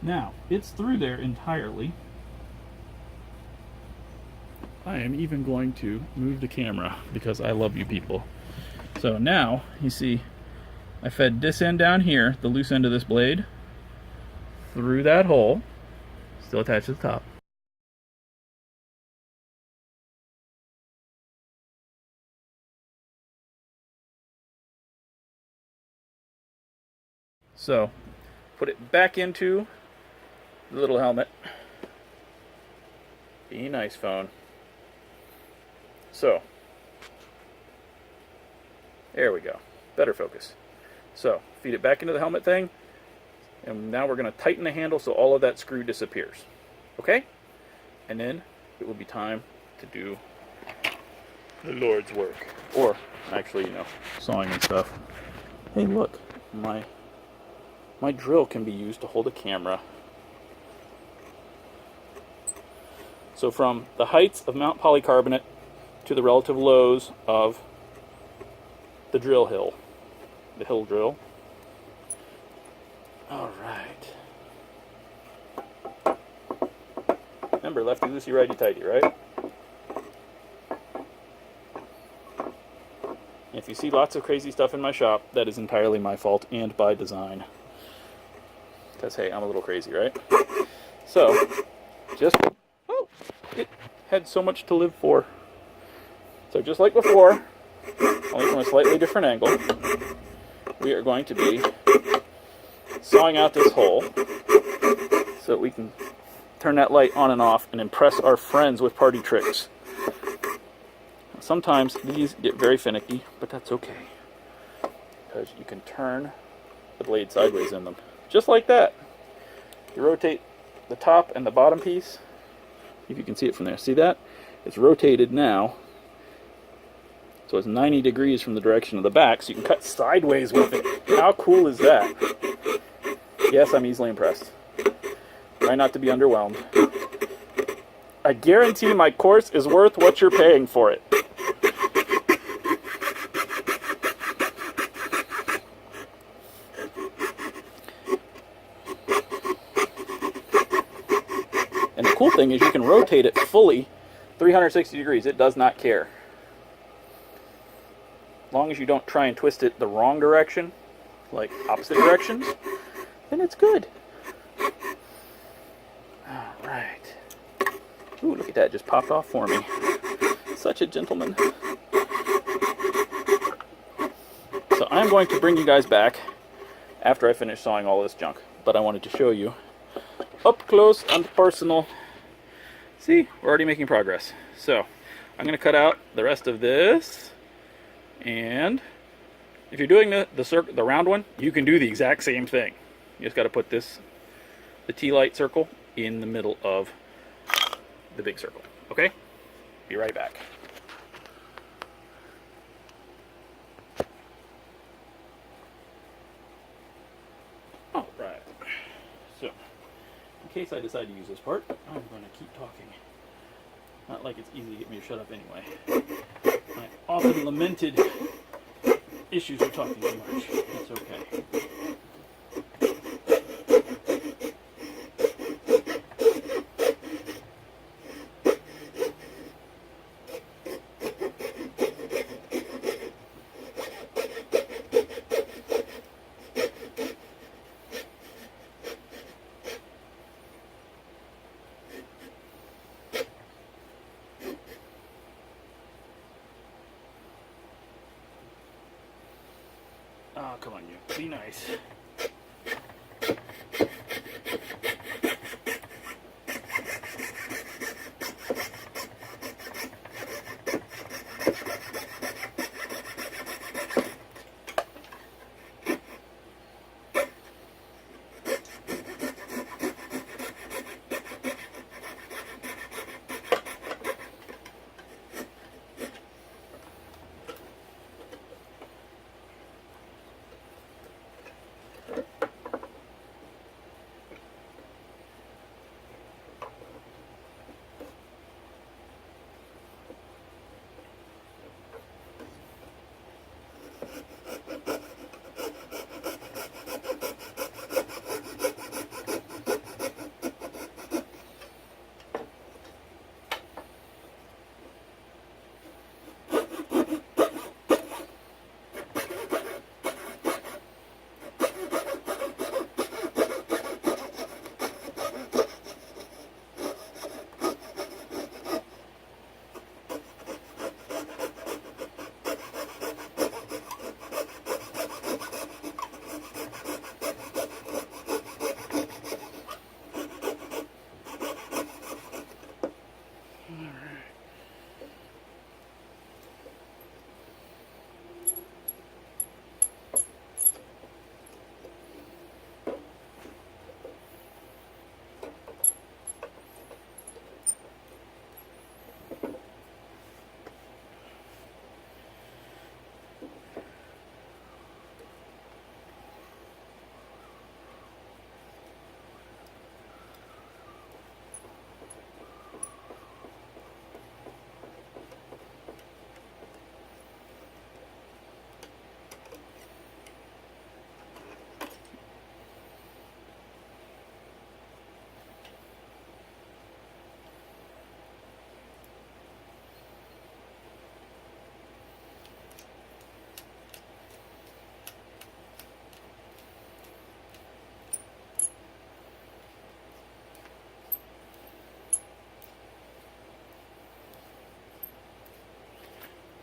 A: now it's through there entirely. I am even going to move the camera because I love you people. So now, you see, I fed this end down here, the loose end of this blade, through that hole, still attached to the top. So, put it back into the little helmet. Be nice, phone. So, there we go. Better focus. So, feed it back into the helmet thing, and now we're going to tighten the handle so all of that screw disappears. Okay? And then it will be time to do the Lord's work. Or, actually, you know, sawing and stuff. Hey, look. My drill can be used to hold a camera. So from the heights of Mount Polycarbonate to the relative lows of the drill hill, the hill drill. All right. Remember, lefty loosey, righty tighty, right? If you see lots of crazy stuff in my shop, that is entirely my fault and by design. Because, hey, I'm a little crazy, right? So, just, oh, it had so much to live for. So just like before, only from a slightly different angle, we are going to be sawing out this hole so that we can turn that light on and off and impress our friends with party tricks. Sometimes these get very finicky, but that's okay, because you can turn the blade sideways in them. Just like that. You rotate the top and the bottom piece, if you can see it from there. See that? It's rotated now, so it's 90 degrees from the direction of the back, so you can cut sideways with it. How cool is that? Yes, I'm easily impressed. Try not to be underwhelmed. I guarantee my course is worth what you're paying for it. And the cool thing is you can rotate it fully 360 degrees. It does not care. As long as you don't try and twist it the wrong direction, like opposite directions, then it's good. Alright. Ooh, look at that. Just popped off for me. Such a gentleman. So I'm going to bring you guys back after I finish sawing all this junk. But I wanted to show you up close and personal. See, we're already making progress. So I'm going to cut out the rest of this, and if you're doing the round one, you can do the exact same thing. You just got to put the T-light circle in the middle of the big circle. Okay? Be right back. All right. So, in case I decide to use this part, I'm going to keep talking. Not like it's easy to get me to shut up anyway. My often lamented issues of talking too much. It's okay. Oh, come on, you. Be nice.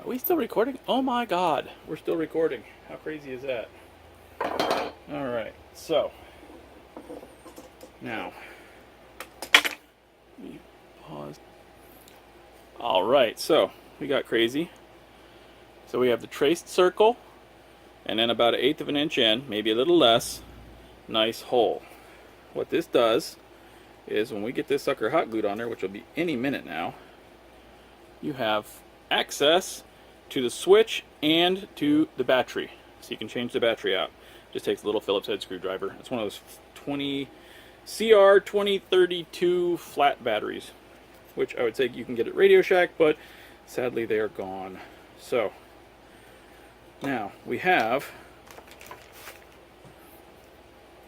A: Are we still recording? Oh my god, we're still recording. How crazy is that? Alright, so now we pause. Alright, so we got crazy. So we have the traced circle, and then about 1/8 of an inch in, maybe a little less, nice hole. What this does is when we get this sucker hot glued on there, which will be any minute now, you have access to the switch and to the battery. So you can change the battery out. Just takes a little Phillips head screwdriver. It's one of those CR 2032 flat batteries, which I would say you can get at Radio Shack, but sadly they are gone. So now we have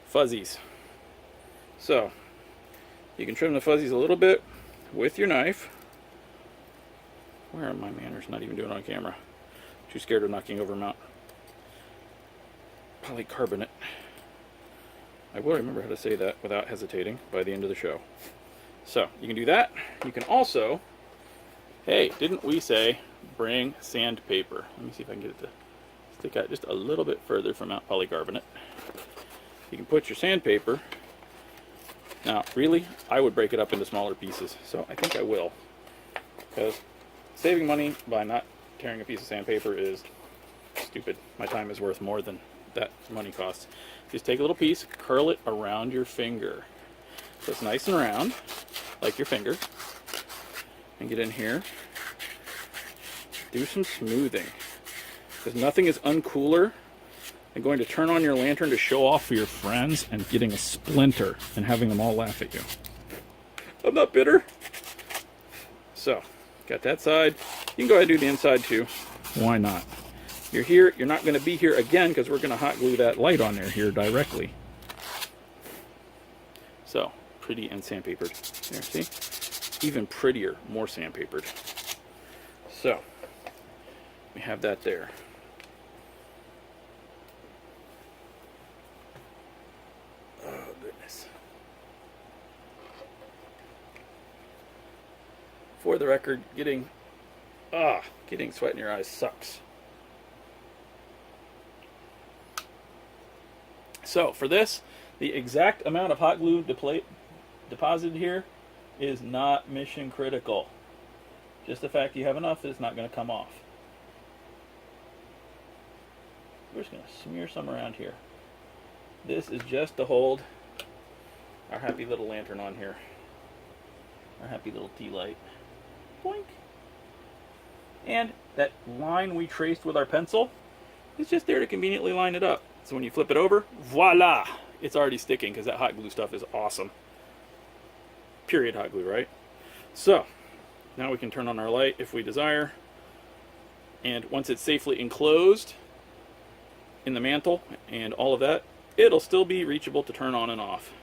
A: fuzzies. So you can trim the fuzzies a little bit with your knife. Where are my manners? Not even doing it on camera. Too scared of knocking over them out. Polycarbonate. I will remember how to say that without hesitating by the end of the show. So you can do that. You can also, hey, didn't we say bring sandpaper? Let me see if I can get it to stick out just a little bit further from out polycarbonate. You can put your sandpaper. Now, really, I would break it up into smaller pieces, so I think I will, because saving money by not tearing a piece of sandpaper is stupid. My time is worth more than that money costs. Just take a little piece, curl it around your finger, so it's nice and round, like your finger, and get in here. Do some smoothing, because nothing is uncooler than going to turn on your lantern to show off for your friends and getting a splinter and having them all laugh at you. I'm not bitter. So, got that side. You can go ahead and do the inside too. Why not? You're here. You're not going to be here again because we're going to hot glue that light on there here directly. So, pretty and sandpapered. There, see? Even prettier, more sandpapered. So, we have that there. Oh, goodness. For the record, getting sweat in your eyes sucks. So for this, the exact amount of hot glue deposited here is not mission critical. Just the fact you have enough that it's not going to come off. We're just going to smear some around here. This is just to hold our happy little lantern on here. Our happy little tea light. Boink. And that line we traced with our pencil is just there to conveniently line it up. So when you flip it over, voila! It's already sticking because that hot glue stuff is awesome. Period hot glue, right? So, now we can turn on our light if we desire. And once it's safely enclosed in the mantle and all of that, it'll still be reachable to turn on and off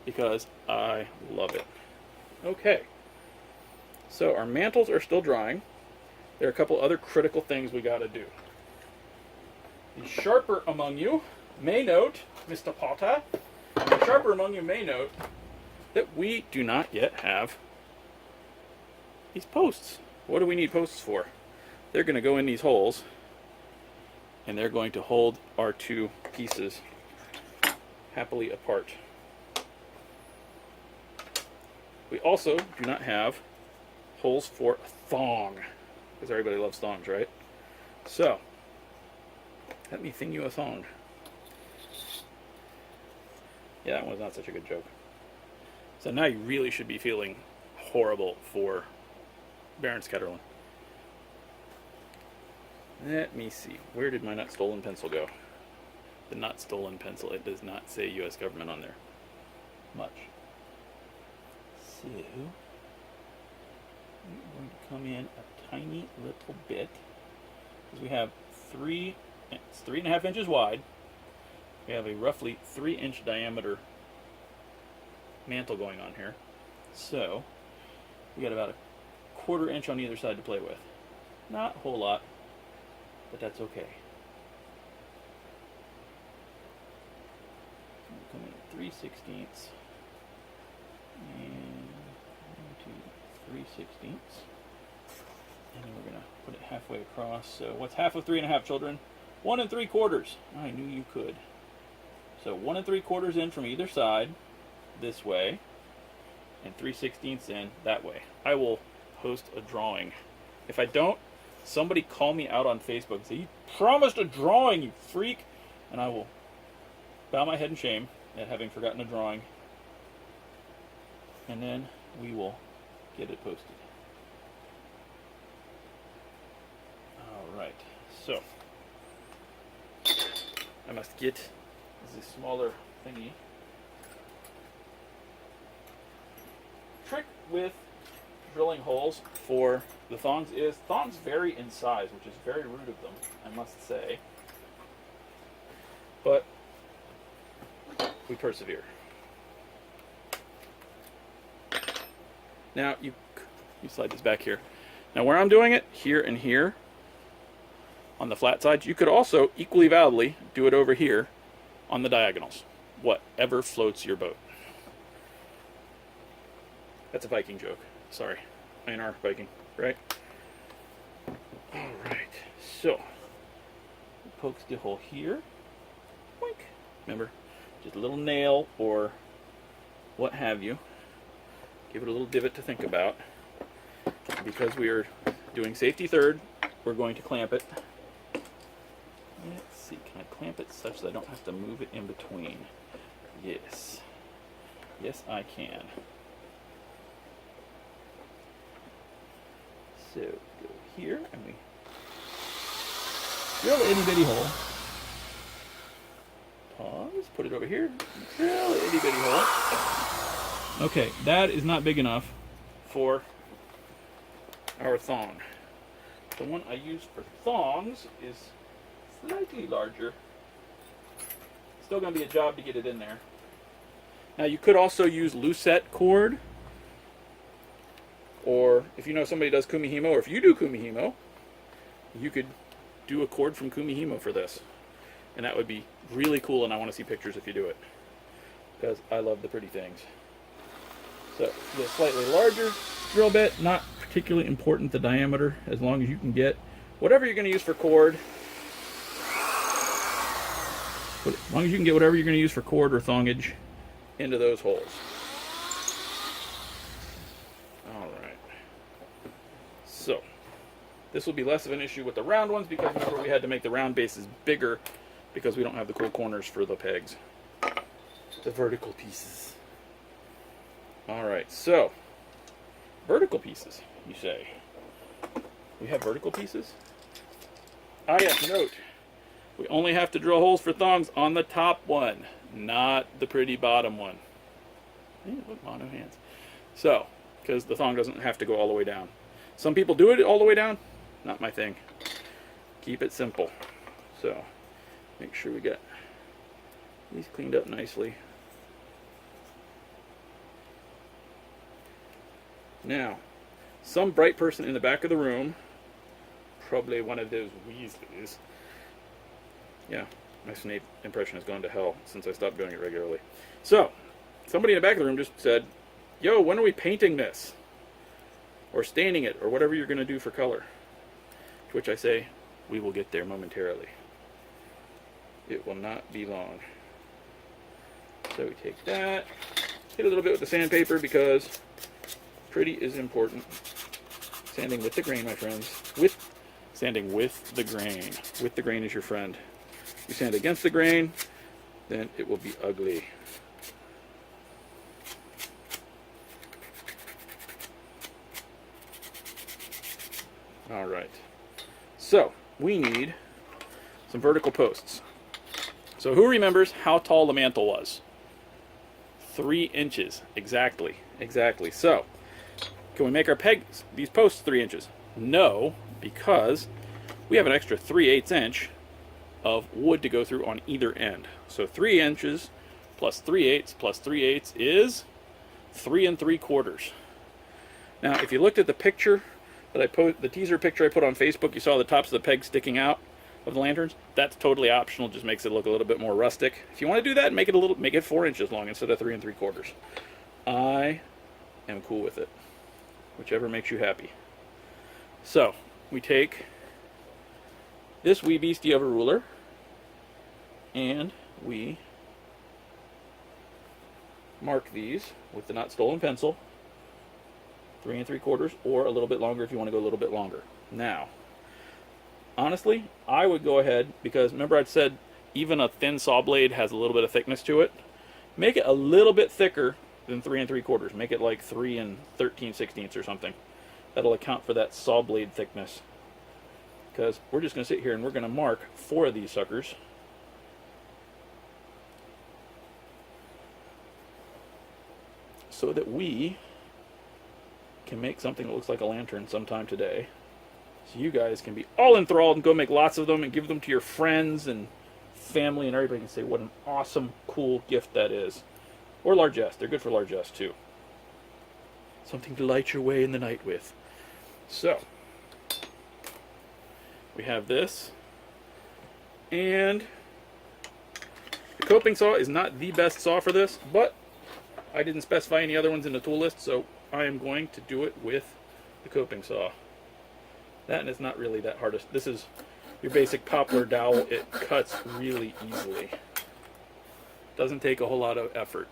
A: because I love it. Okay. So our mantles are still drying. There are a couple other critical things we got to do. The sharper among you may note, Mr. Potter, the sharper among you may note that we do not yet have these posts. What do we need posts for? They're going to go in these holes, and they're going to hold our two pieces happily apart. We also do not have holes for a thong, because everybody loves thongs, right? So, let me thing you a thong. Yeah, that one's not such a good joke. So now you really should be feeling horrible for Baron Scatterlin. Let me see. Where did my not stolen pencil go? The not stolen pencil. It does not say U.S. government on there. Much. So, we're going to come in a tiny little bit. Because we have it's 3.5 inches wide. We have a roughly 3-inch diameter mantle going on here. So, we got about a 1/4 inch on either side to play with. Not a whole lot, but that's okay. So we'll come in 3/16 and 1, 2, 3/16. And then we're going to put it halfway across. So what's half of 3 1/2, children? 1 3/4. I knew you could. So 1 3/4 in from either side, this way, and 3/16 in that way. I will post a drawing. If I don't, somebody call me out on Facebook and say, "You promised a drawing, you freak!" And I will bow my head in shame at having forgotten a drawing. And then we will get it posted. Alright, so I must get this smaller thingy. Trick with drilling holes for the thongs is thongs vary in size, which is very rude of them, I must say. But we persevere. Now you slide this back here. Now where I'm doing it, here and here, on the flat sides, you could also equally validly do it over here on the diagonals. Whatever floats your boat. That's a Viking joke. Sorry. Einarr Viking, right? Alright, so pokes the hole here. Boink. Remember, just a little nail or what have you. Give it a little divot to think about. Because we are doing safety third, we're going to clamp it. Let's see, can I clamp it such that I don't have to move it in between? Yes. Yes, I can. So, go here, and we drill an itty bitty hole. Pause, put it over here, drill an itty bitty hole. Okay, that is not big enough for our thong. The one I use for thongs is slightly larger. Still going to be a job to get it in there. Now you could also use lucette cord, or if you know somebody does kumihimo, or if you do kumihimo, you could do a cord from kumihimo for this. And that would be really cool, and I want to see pictures if you do it, because I love the pretty things. So the slightly larger drill bit, not particularly important the diameter, as long as you can get whatever you're going to use for cord. As long as you can get whatever you're going to use for cord or thongage into those holes. Alright. So, this will be less of an issue with the round ones, because remember we had to make the round bases bigger because we don't have the cool corners for the pegs. The vertical pieces. Alright, so, vertical pieces, you say. We have vertical pieces? Ah yes, note. We only have to drill holes for thongs on the top one, not the pretty bottom one. Hey, look, mono hands. So, because the thong doesn't have to go all the way down. Some people do it all the way down. Not my thing. Keep it simple. So, make sure we get these cleaned up nicely. Now, some bright person in the back of the room, probably one of those Weasleys. Yeah, my Snape impression has gone to hell since I stopped doing it regularly. So, somebody in the back of the room just said, "Yo, when are we painting this? Or staining it, or whatever you're going to do for color." To which I say, we will get there momentarily. It will not be long. So we take that, hit a little bit with the sandpaper, because pretty is important. Sanding with the grain, my friends. Sanding with the grain. With the grain is your friend. You sand against the grain, then it will be ugly. Alright. So, we need some vertical posts. So who remembers how tall the mantle was? 3 inches. Exactly. Exactly. So, can we make our pegs, these posts, 3 inches? No, because we have an extra 3/8 inch of wood to go through on either end. So 3 inches plus 3/8 plus 3/8 is 3 3/4. Now, if you looked at the picture that the teaser picture I put on Facebook, you saw the tops of the pegs sticking out of the lanterns. That's totally optional, just makes it look a little bit more rustic. If you want to do that, make it 4 inches long instead of 3 3/4. I am cool with it. Whichever makes you happy. So, we take this wee beastie of a ruler and we mark these with the not stolen pencil, 3 3/4 or a little bit longer if you want to go a little bit longer. Now, honestly, I would go ahead, because remember I said even a thin saw blade has a little bit of thickness to it. Make it a little bit thicker than 3 3/4. Make it like 3 13/16 or something. That'll account for that saw blade thickness. Because we're just going to sit here and we're going to mark 4 of these suckers. So that we can make something that looks like a lantern sometime today. So you guys can be all enthralled and go make lots of them and give them to your friends and family, and everybody can say what an awesome, cool gift that is. Or largesse. They're good for largesse too. Something to light your way in the night with. So, we have this. And the coping saw is not the best saw for this, but I didn't specify any other ones in the tool list, so I am going to do it with the coping saw. That, and it's not really that hard. This is your basic poplar dowel. It cuts really easily. Doesn't take a whole lot of effort.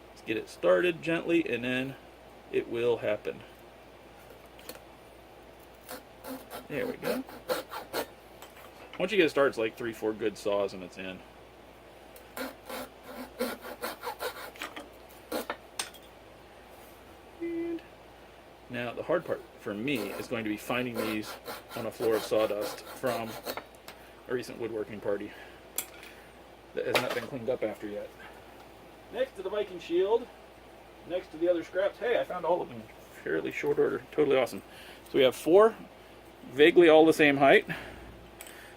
A: Let's get it started gently, and then it will happen. There we go. Once you get it started, it's like 3 4 good saws and it's in. And now the hard part for me is going to be finding these on a floor of sawdust from a recent woodworking party that has not been cleaned up after yet. Next to the Viking shield, next to the other scraps, hey, I found all of them in fairly short order. Totally awesome. So we have 4, vaguely all the same height.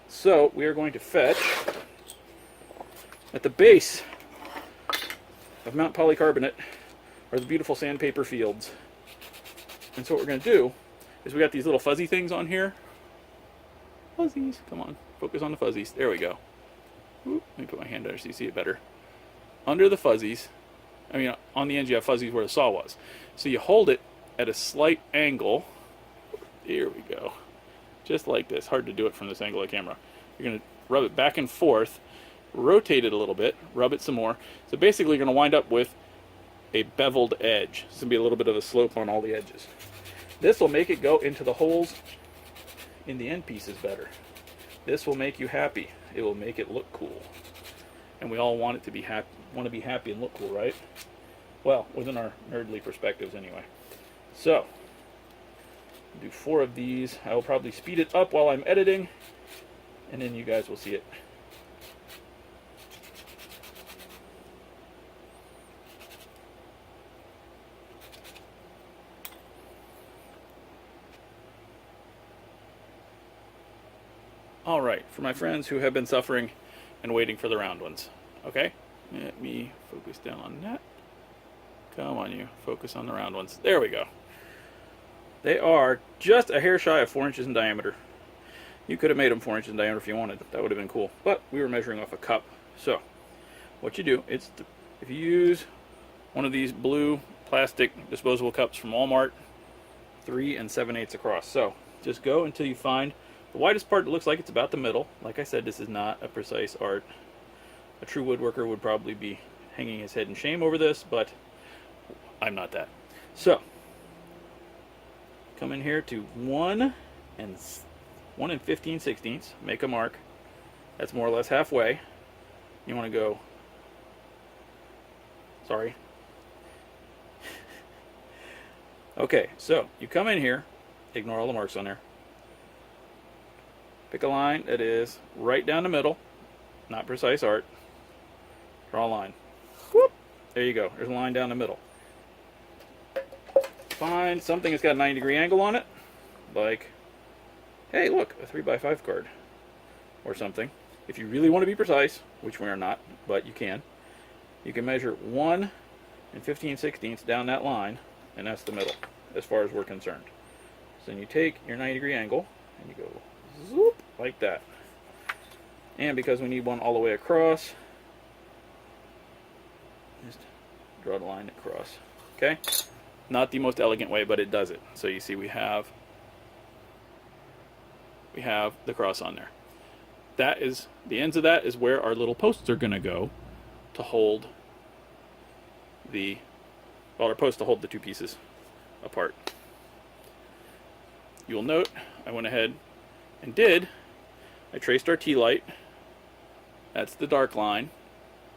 A: So we are going to fetch at the base of Mount Polycarbonate are the beautiful sandpaper fields. And so what we're going to do is we got these little fuzzy things on here. Fuzzies, come on, focus on the fuzzies. There we go. Ooh, let me put my hand under so you see it better. Under the fuzzies, I mean on the end you have fuzzies where the saw was. So you hold it at a slight angle. Here we go. Just like this. Hard to do it from this angle of the camera. You're going to rub it back and forth, rotate it a little bit, rub it some more. So basically you're going to wind up with a beveled edge. It's going to be a little bit of a slope on all the edges. This will make it go into the holes in the end pieces better. This will make you happy. It will make it look cool. And we all want it to be happy, want to be happy and look cool, right? Well, within our nerdly perspectives anyway. So, do 4 of these. I will probably speed it up while I'm editing, and then you guys will see it. All right, for my friends who have been suffering and waiting for the round ones. Okay, let me focus down on that. Come on, you. Focus on the round ones. There we go. They are just a hair shy of 4 inches in diameter. You could have made them 4 inches in diameter if you wanted. That would have been cool. But we were measuring off a cup. So, what you do, if you use one of these blue plastic disposable cups from Walmart, 3 7/8 across. So, just go until you find the widest part that looks like it's about the middle. Like I said, this is not a precise art. A true woodworker would probably be hanging his head in shame over this, but I'm not that. So, come in here to 1 15/16. Make a mark. That's more or less halfway. You want to go, sorry. Okay, so you come in here, ignore all the marks on there. Pick a line that is right down the middle, not precise art. Draw a line. Whoop! There you go. There's a line down the middle. Find something that's got a 90-degree angle on it, like, hey, look, a 3x5 card or something. If you really want to be precise, which we are not, but you can measure 1 15/16 down that line, and that's the middle, as far as we're concerned. So then you take your 90-degree angle, and you go zoop, like that. And because we need one all the way across, just draw the line across. Okay? Not the most elegant way, but it does it. So you see we have we have the cross on there. That is, the ends of that is where our little posts are going to go to hold the, well, our posts to hold the two pieces apart. You'll note I went ahead and I traced our T-light, that's the dark line,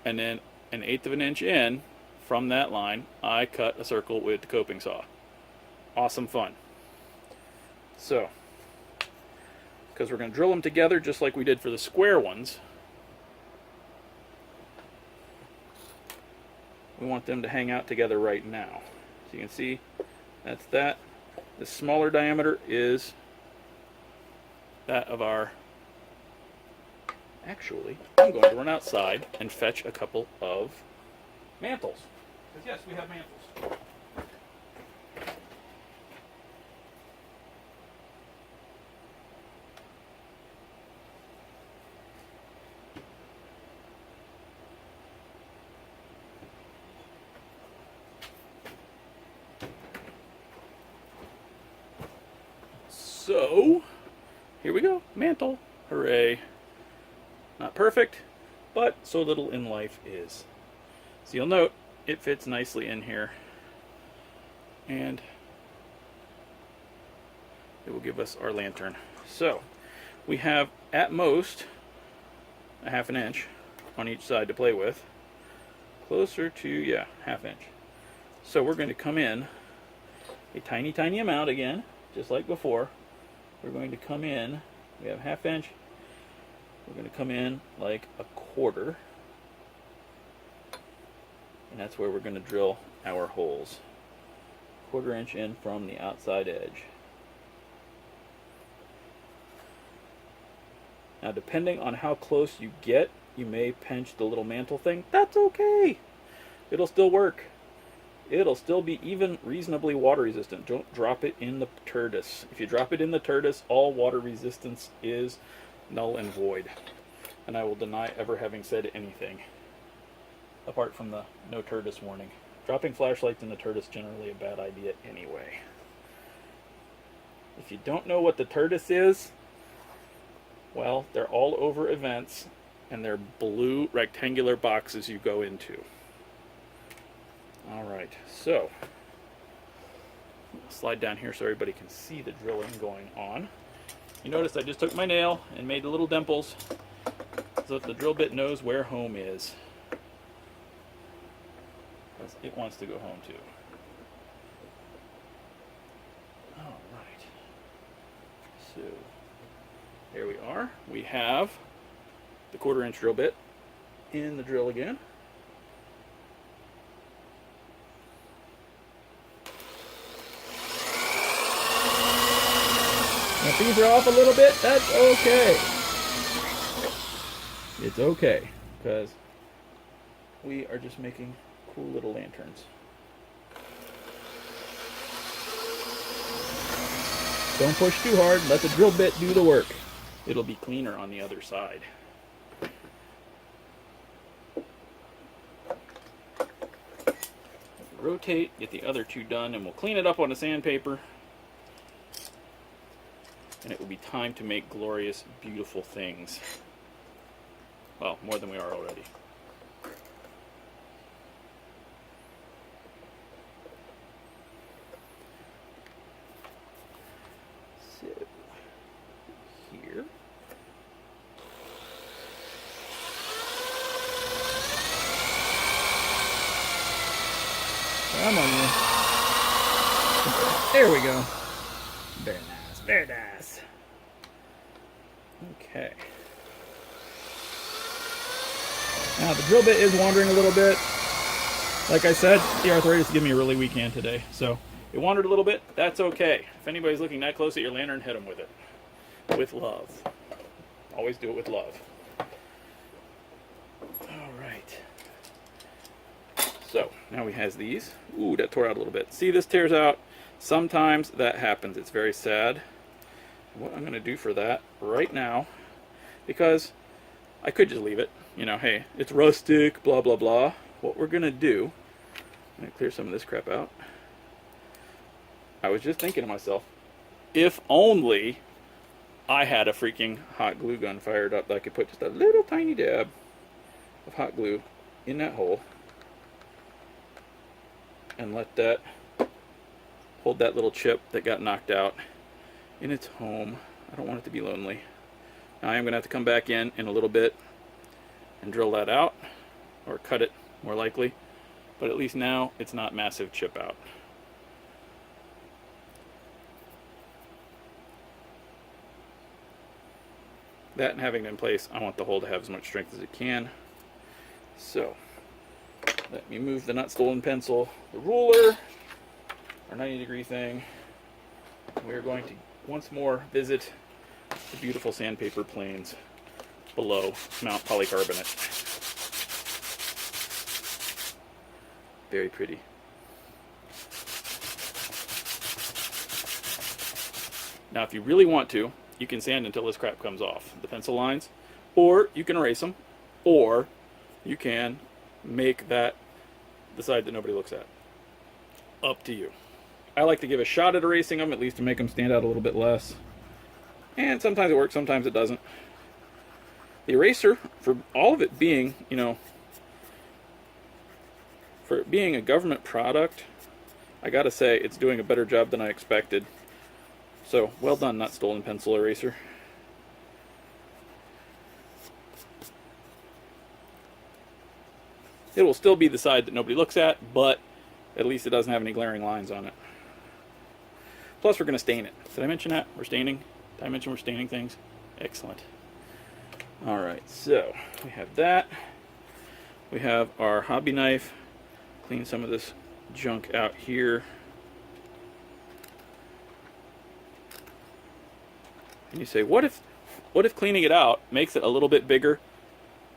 A: and then 1/8 of an inch in from that line I cut a circle with the coping saw. Awesome fun. So, because we're going to drill them together just like we did for the square ones, we want them to hang out together right now. So you can see that's that. The smaller diameter is that of our, actually, I'm going to run outside and fetch a couple of mantles. Because yes, we have mantles. So, here we go, mantle, hooray. Not perfect, but so little in life is. So you'll note, it fits nicely in here. And it will give us our lantern. So, we have at most a 1/2 inch on each side to play with. Closer to, yeah, 1/2 inch. So we're going to come in a tiny, tiny amount again, just like before. We're going to come in, we have 1/2 inch, we're going to come in like 1/4, and that's where we're going to drill our holes. 1/4 inch in from the outside edge. Now depending on how close you get, you may pinch the little mantle thing. That's okay, it'll still work. It'll still be even reasonably water resistant. Don't drop it in the tortoise. If you drop it in the tortoise, all water resistance is null and void. And I will deny ever having said anything apart from the no tortoise warning. Dropping flashlights in the tortoise is generally a bad idea anyway. If you don't know what the tortoise is, well, they're all over events, and they're blue rectangular boxes you go into. Alright, so I'll slide down here so everybody can see the drilling going on. You notice I just took my nail and made the little dimples so that the drill bit knows where home is. Because it wants to go home too. Alright, so there we are. We have the 1/4 inch drill bit in the drill again. If these are off a little bit, that's okay. It's okay, because we are just making cool little lanterns. Don't push too hard, let the drill bit do the work. It'll be cleaner on the other side. Rotate, get the other two done, and we'll clean it up on the sandpaper. And it will be time to make glorious, beautiful things. Well, more than we are already. So, here. Come on, man. There we go. Very nice, very nice. Okay. Now the drill bit is wandering a little bit. Like I said, the arthritis gave me a really weak hand today, so it wandered a little bit. That's okay. If anybody's looking that close at your lantern, hit them with it. With love. Always do it with love. All right. So now we has these. Ooh, that tore out a little bit. See, this tears out. Sometimes that happens. It's very sad. What I'm going to do for that right now, because I could just leave it, you know, hey, it's rustic, blah, blah, blah. What we're going to do, I'm going to clear some of this crap out. I was just thinking to myself, if only I had a freaking hot glue gun fired up that I could put just a little tiny dab of hot glue in that hole and let that hold that little chip that got knocked out in its home. I don't want it to be lonely. Now I am going to have to come back in a little bit and drill that out, or cut it more likely, but at least now it's not massive chip out. That and having it in place, I want the hole to have as much strength as it can. So let me move the not stolen pencil, the ruler, our 90-degree thing. We're going to once more visit the beautiful sandpaper planes below Mount Polycarbonate. Very pretty. Now if you really want to, you can sand until this crap comes off, the pencil lines, or you can erase them, or you can make that the side that nobody looks at. Up to you. I like to give a shot at erasing them, at least to make them stand out a little bit less. And sometimes it works, sometimes it doesn't. The eraser, for all of it being, you know, for it being a government product, I gotta say it's doing a better job than I expected. So, well done, not stolen pencil eraser. It will still be the side that nobody looks at, but at least it doesn't have any glaring lines on it. Plus, we're going to stain it. Did I mention that? We're staining? Did I mention we're staining things? Excellent. Alright, so we have that. We have our hobby knife. Clean some of this junk out here. And you say, what if cleaning it out makes it a little bit bigger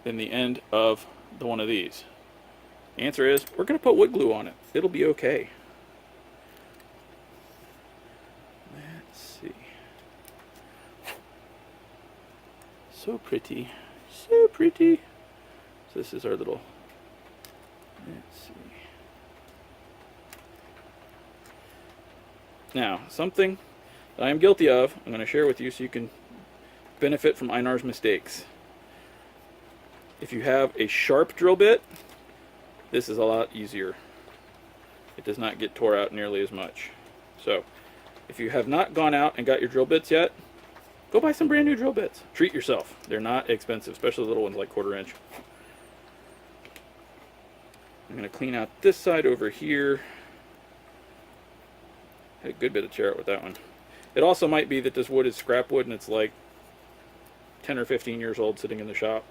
A: than the end of the one of these? The answer is, we're going to put wood glue on it. It'll be okay. Let's see. So pretty. So pretty. So this is our little, let's see. Now, something that I am guilty of, I'm going to share with you so you can benefit from Einarr's mistakes. If you have a sharp drill bit, this is a lot easier. It does not get tore out nearly as much. So, if you have not gone out and got your drill bits yet, go buy some brand new drill bits. Treat yourself. They're not expensive, especially little ones like 1/4 inch. I'm going to clean out this side over here. Had a good bit of tear out with that one. It also might be that this wood is scrap wood and it's like 10 or 15 years old sitting in the shop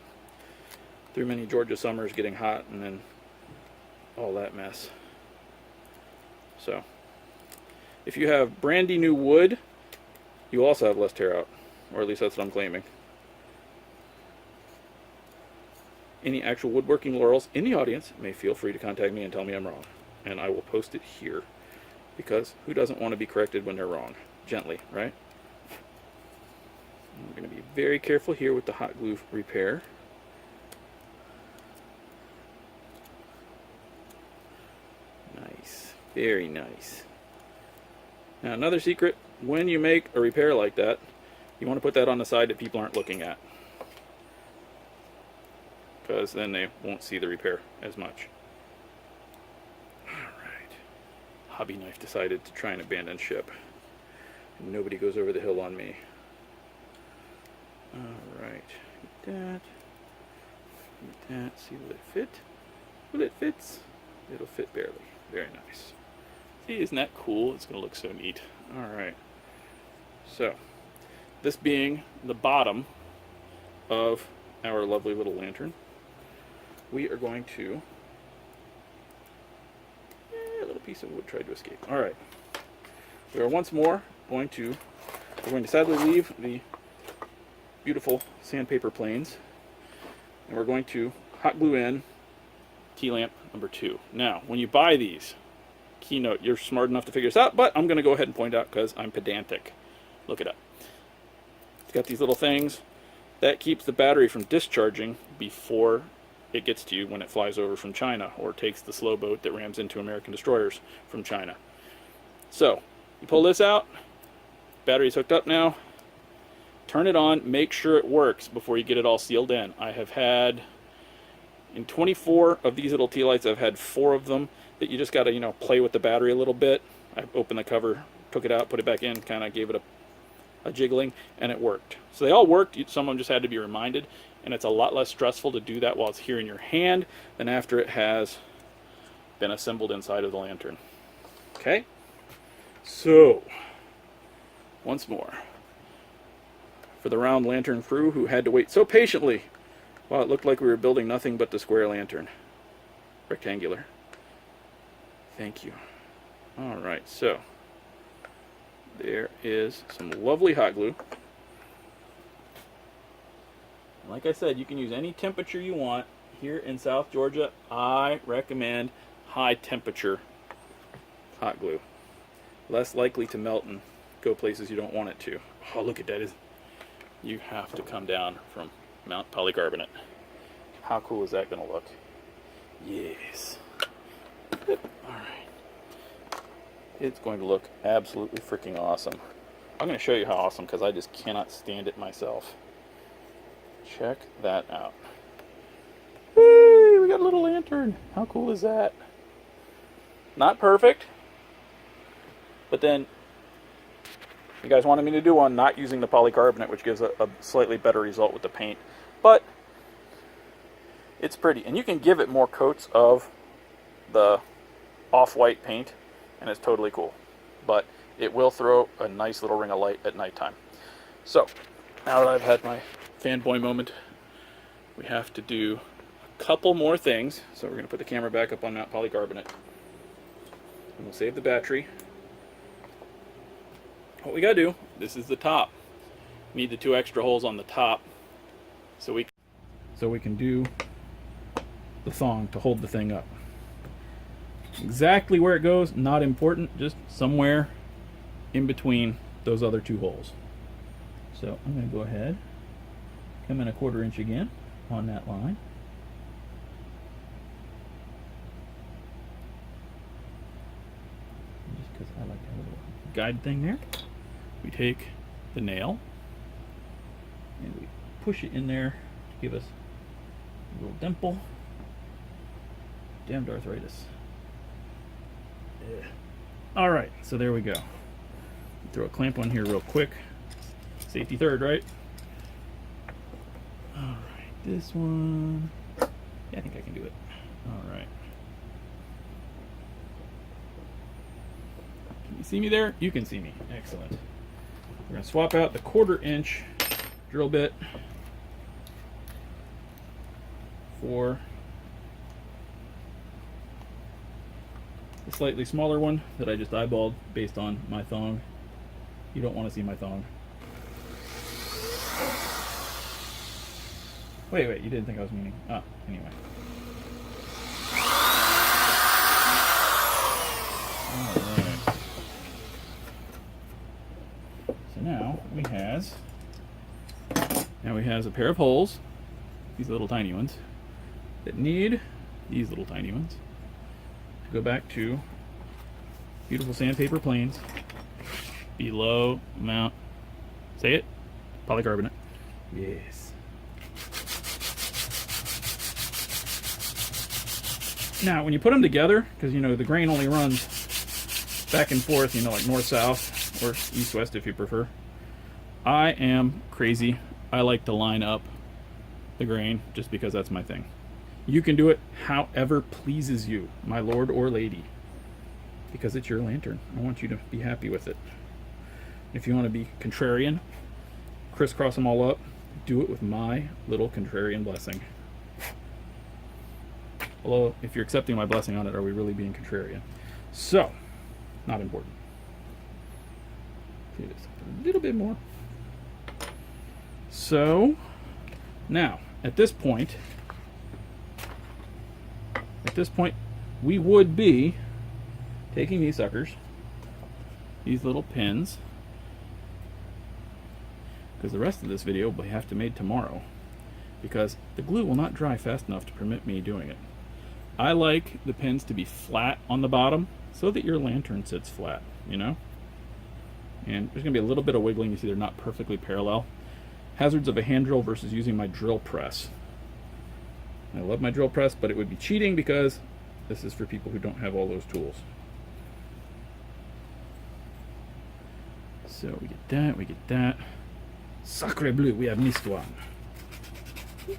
A: through many Georgia summers getting hot and then all that mess. So if you have brandy new wood, you also have less tear out, or at least that's what I'm claiming. Any actual woodworking laurels in the audience may feel free to contact me and tell me I'm wrong, and I will post it here, because who doesn't want to be corrected when they're wrong? Gently, right? And we're going to be very careful here with the hot glue repair. Nice, very nice. Now another secret, when you make a repair like that, you want to put that on the side that people aren't looking at, because then they won't see the repair as much. Alright, hobby knife decided to try and abandon ship. Nobody goes over the hill on me. Alright, that. See, will it fit? Will it fit? It'll fit barely. Very nice. See, isn't that cool? It's going to look so neat. Alright. So, this being the bottom of our lovely little lantern, we are going to... a little piece of wood tried to escape. Alright. We are once more we're going to sadly leave the beautiful sandpaper planes, and we're going to hot glue in key lamp number 2. Now, when you buy these, keynote, you're smart enough to figure this out, but I'm going to go ahead and point out because I'm pedantic. Look it up. It's got these little things that keeps the battery from discharging before it gets to you when it flies over from China, or takes the slow boat that rams into American destroyers from China. So, you pull this out, battery's hooked up now, turn it on, make sure it works before you get it all sealed in. I have had, in 24 of these little tea lights, I've had 4 of them that you just got to, you know, play with the battery a little bit. I opened the cover, took it out, put it back in, kind of gave it a jiggling, and it worked. So they all worked. Some of them just had to be reminded, and it's a lot less stressful to do that while it's here in your hand than after it has been assembled inside of the lantern. Okay? So, once more, for the round lantern crew who had to wait so patiently while it looked like we were building nothing but the square lantern. Rectangular. Thank you. Alright, so there is some lovely hot glue. Like I said, you can use any temperature you want. Here in South Georgia, I recommend high temperature hot glue. Less likely to melt and go places you don't want it to. Oh, look at that. You have to come down from Mount Polycarbonate. How cool is that going to look? Yes. Alright. It's going to look absolutely freaking awesome. I'm going to show you how awesome because I just cannot stand it myself. Check that out. Hey, we got a little lantern. How cool is that? Not perfect, but then you guys wanted me to do one not using the polycarbonate, which gives a slightly better result with the paint. But it's pretty, and you can give it more coats of the off-white paint, and it's totally cool. But it will throw a nice little ring of light at nighttime. So, now that I've had my fanboy moment, we have to do a couple more things. So we're going to put the camera back up on that polycarbonate. And we'll save the battery. What we got to do, this is the top. Need the 2 extra holes on the top so we can do the thong to hold the thing up. Exactly where it goes, not important, just somewhere in between those other 2 holes. So I'm going to go ahead, come in a 1/4 inch again on that line. Just because I like to have a little guide thing there. We take the nail and we push it in there to give us a little dimple. Damned arthritis. Yeah. Alright, so there we go. Throw a clamp on here real quick. Safety third, right? Alright, this one. Yeah, I think I can do it. Alright. Can you see me there? You can see me. Excellent. We're going to swap out the 1/4 inch drill bit for the slightly smaller one that I just eyeballed based on my thong. You don't want to see my thong. Wait, you didn't think I was meaning. Ah, anyway. Alright. So now we has a pair of holes, these little tiny ones, that need these little tiny ones to go back to beautiful sandpaper planes below Mount, say it, polycarbonate. Yes. Now, when you put them together, because you know the grain only runs back and forth, you know, like north-south or east-west if you prefer. I am crazy. I like to line up the grain just because that's my thing. You can do it however pleases you, my lord or lady, because it's your lantern. I want you to be happy with it. If you want to be contrarian, crisscross them all up, do it with my little contrarian blessing. Although, if you're accepting my blessing on it, are we really being contrarian? So, not important. Do this a little bit more. So, now, at this point, we would be taking these suckers, these little pins, because the rest of this video will have to be made tomorrow, because the glue will not dry fast enough to permit me doing it. I like the pins to be flat on the bottom so that your lantern sits flat, you know? And there's going to be a little bit of wiggling. You see they're not perfectly parallel. hazards of a hand drill versus using my drill press. I love my drill press, but it would be cheating because this is for people who don't have all those tools. So we get that, we get that. Sacre bleu, we have missed one. You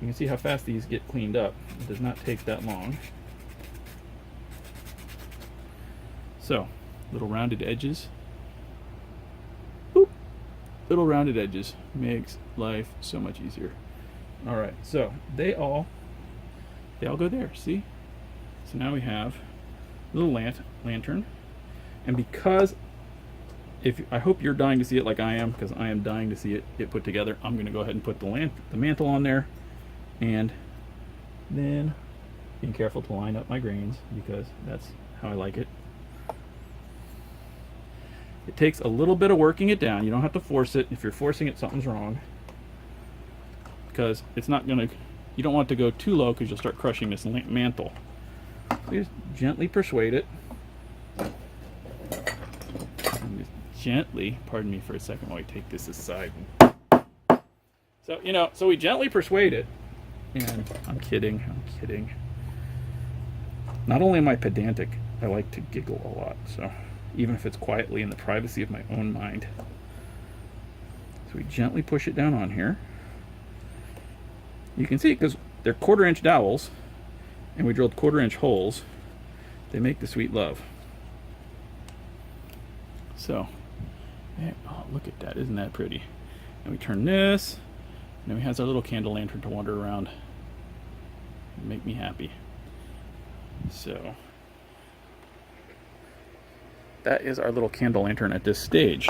A: can see how fast these get cleaned up. It does not take that long. So, little rounded edges. Boop. Little rounded edges makes life so much easier. All right, so they all go there. See? So now we have a little lantern, and because I hope you're dying to see it like I am, because I am dying to see it get put together. I'm going to go ahead and put the mantle on there, and then being careful to line up my grains because that's how I like it. It takes a little bit of working it down. You don't have to force it. If you're forcing it, something's wrong, because it's not going to. You don't want it to go too low because you'll start crushing this mantle. So you just gently persuade it. Gently, pardon me for a second while I take this aside. So, so we gently persuade it. And I'm kidding. Not only am I pedantic, I like to giggle a lot. So, even if it's quietly in the privacy of my own mind. So we gently push it down on here. You can see, because they're 1/4-inch dowels, and we drilled 1/4-inch holes, they make the sweet love. So, oh, look at that. Isn't that pretty? And we turn this, and then we have our little candle lantern to wander around and make me happy. So, that is our little candle lantern at this stage.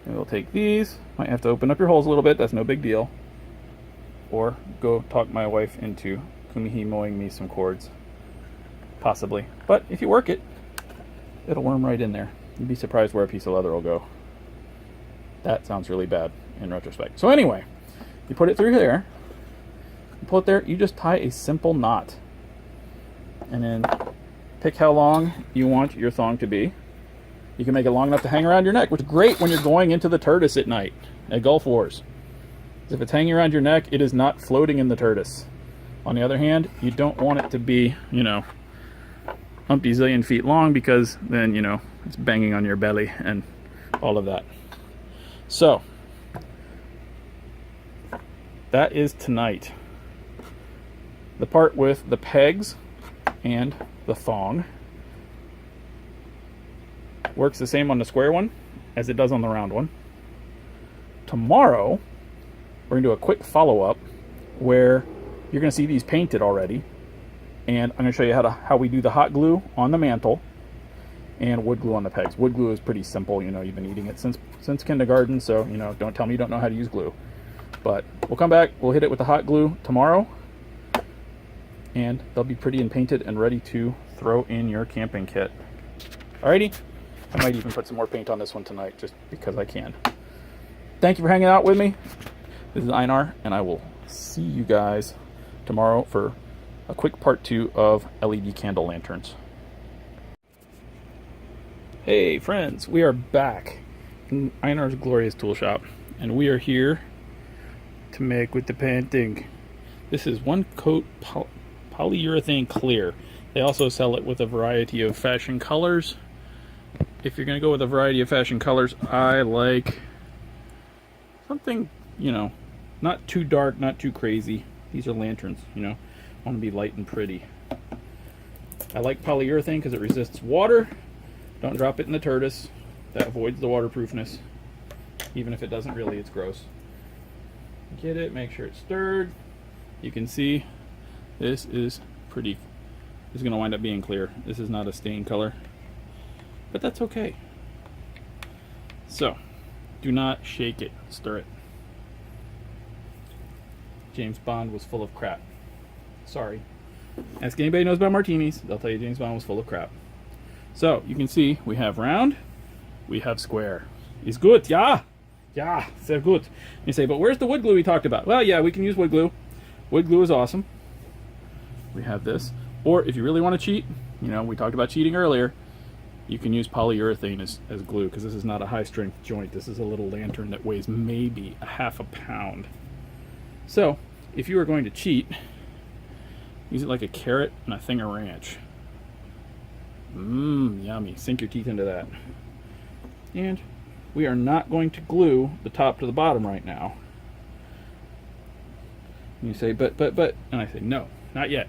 A: And we'll take these. Might have to open up your holes a little bit. That's no big deal. Or go talk my wife into kumihi mowing me some cords. Possibly. But if you work it, it'll worm right in there. You'd be surprised where a piece of leather will go. That sounds really bad in retrospect. So anyway, you put it through there, you pull it there, you just tie a simple knot. And then pick how long you want your thong to be. You can make it long enough to hang around your neck, which is great when you're going into the Turtis at night at Gulf Wars. If it's hanging around your neck, it is not floating in the Turtis. On the other hand, you don't want it to be, umpty-zillion feet long, because then, it's banging on your belly and all of that. So, that is tonight. The part with the pegs and the thong works the same on the square one as it does on the round one. Tomorrow, we're going to do a quick follow-up where you're going to see these painted already. And I'm going to show you how we do the hot glue on the mantle and wood glue on the pegs. Wood glue is pretty simple. You've been eating it since kindergarten, so, don't tell me you don't know how to use glue. But we'll come back, we'll hit it with the hot glue tomorrow, and they'll be pretty and painted and ready to throw in your camping kit. Alrighty? I might even put some more paint on this one tonight, just because I can. Thank you for hanging out with me. This is Einarr, and I will see you guys tomorrow for a quick part 2 of LED candle lanterns. Hey friends, we are back in Einarr's glorious tool shop, and we are here to make with the painting. This is 1-coat polyurethane clear. They also sell it with a variety of fashion colors. If you're going to go with a variety of fashion colors, I like something, not too dark, not too crazy. These are lanterns, want to be light and pretty. I like polyurethane because it resists water. Don't drop it in the Turtis. That avoids the waterproofness. Even if it doesn't really, it's gross. Get it, make sure it's stirred. You can see this is pretty. This is going to wind up being clear. This is not a stain color, but that's okay. So, do not shake it, stir it. James Bond was full of crap. Sorry. Ask anybody who knows about martinis, they'll tell you James Bond was full of crap. So, you can see we have round, we have square. Is good, yeah? Yeah, sehr good. You say, but where's the wood glue we talked about? Well, yeah, we can use wood glue. Wood glue is awesome. We have this. Or if you really want to cheat, we talked about cheating earlier, you can use polyurethane as glue, because this is not a high strength joint. This is a little lantern that weighs maybe a half a pound. So if you are going to cheat, use it like a carrot and a thing of ranch. Mmm, yummy. Sink your teeth into that. And we are not going to glue the top to the bottom right now. And you say, but, and I say, no, not yet.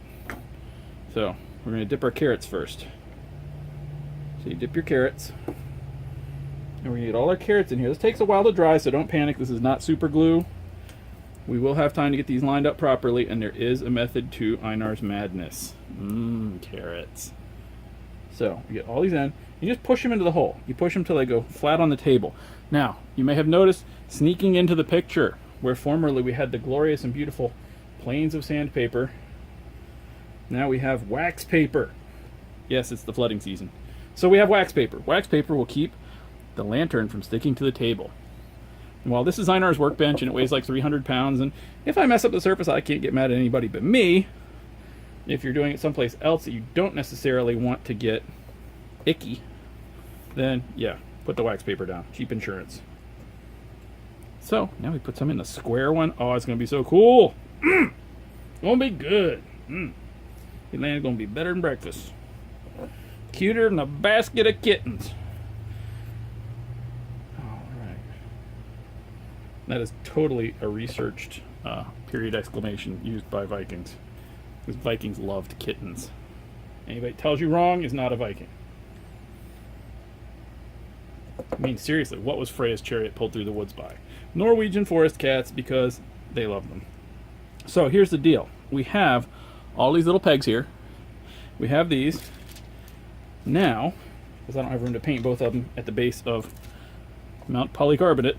A: So we're going to dip our carrots first. So you dip your carrots. And we're going to get all our carrots in here. This takes a while to dry, so don't panic. This is not super glue. We will have time to get these lined up properly, and there is a method to Einarr's madness. Mmm, carrots. So you get all these in. You just push them into the hole. You push them till they go flat on the table. Now, you may have noticed sneaking into the picture where formerly we had the glorious and beautiful planes of sandpaper. Now we have wax paper. Yes, it's the flooding season. So we have wax paper. Wax paper will keep the lantern from sticking to the table. And while this is Einarr's workbench and it weighs like 300 pounds, and if I mess up the surface, I can't get mad at anybody but me. If you're doing it someplace else that you don't necessarily want to get icky, then yeah, put the wax paper down. Cheap insurance. So now we put some in the square one. Oh, it's going to be so cool. Gonna be good. The land's going to be better than breakfast. Cuter than a basket of kittens. All right. That is totally a researched period exclamation used by Vikings. Because Vikings loved kittens. Anybody tells you wrong is not a Viking. I mean, seriously, what was Freya's chariot pulled through the woods by? Norwegian forest cats, because they love them. So here's the deal. We have all these little pegs here. We have these. Now, because I don't have room to paint both of them at the base of Mount Polycarbonate,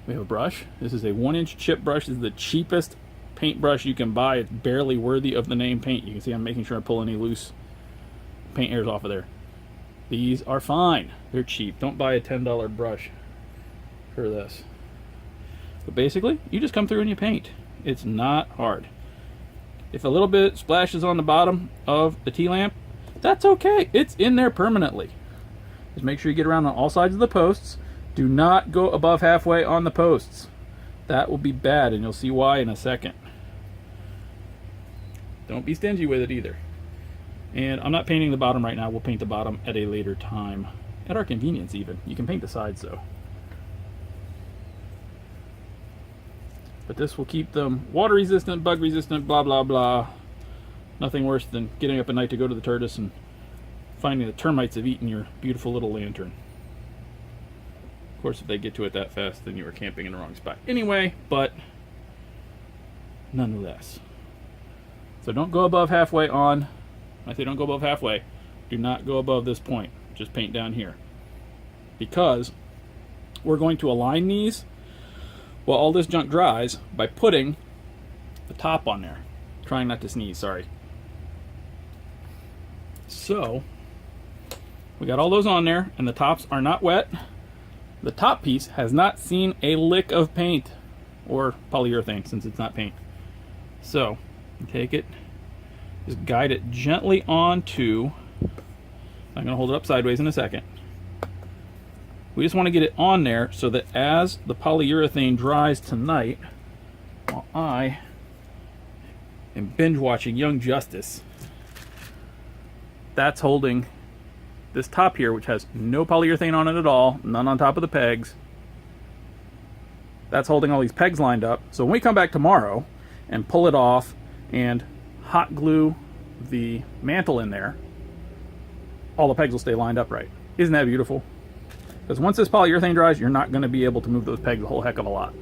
A: we have a brush. This is a 1-inch chip brush. This is the cheapest paintbrush you can buy. It's barely worthy of the name paint. You can see I'm making sure I pull any loose paint hairs off of there. These are fine. They're cheap. Don't buy a $10 brush for this. But basically, you just come through and you paint. It's not hard. If a little bit splashes on the bottom of the T-lamp, that's okay. It's in there permanently. Just make sure you get around on all sides of the posts. Do not go above halfway on the posts. That will be bad, and you'll see why in a second. Don't be stingy with it either. And I'm not painting the bottom right now. We'll paint the bottom at a later time. At our convenience, even. You can paint the sides, though. But this will keep them water resistant, bug resistant, blah, blah, blah. Nothing worse than getting up at night to go to the tortoise and finding the termites have eaten your beautiful little lantern. Of course, if they get to it that fast, then you are camping in the wrong spot anyway, but nonetheless. So don't go above halfway on. I say don't go above halfway. Do not go above this point. Just paint down here. Because we're going to align these while all this junk dries by putting the top on there. Trying not to sneeze, sorry. So, we got all those on there, and the tops are not wet. The top piece has not seen a lick of paint or polyurethane, since it's not paint. So, you take it, just guide it gently onto, I'm going to hold it up sideways in a second. We just want to get it on there so that as the polyurethane dries tonight, while I am binge watching Young Justice, that's holding this top here, which has no polyurethane on it at all, none on top of the pegs. That's holding all these pegs lined up. So when we come back tomorrow and pull it off and hot glue the mantle in there, all the pegs will stay lined up right. Isn't that beautiful? Because once this polyurethane dries, you're not going to be able to move those pegs a whole heck of a lot.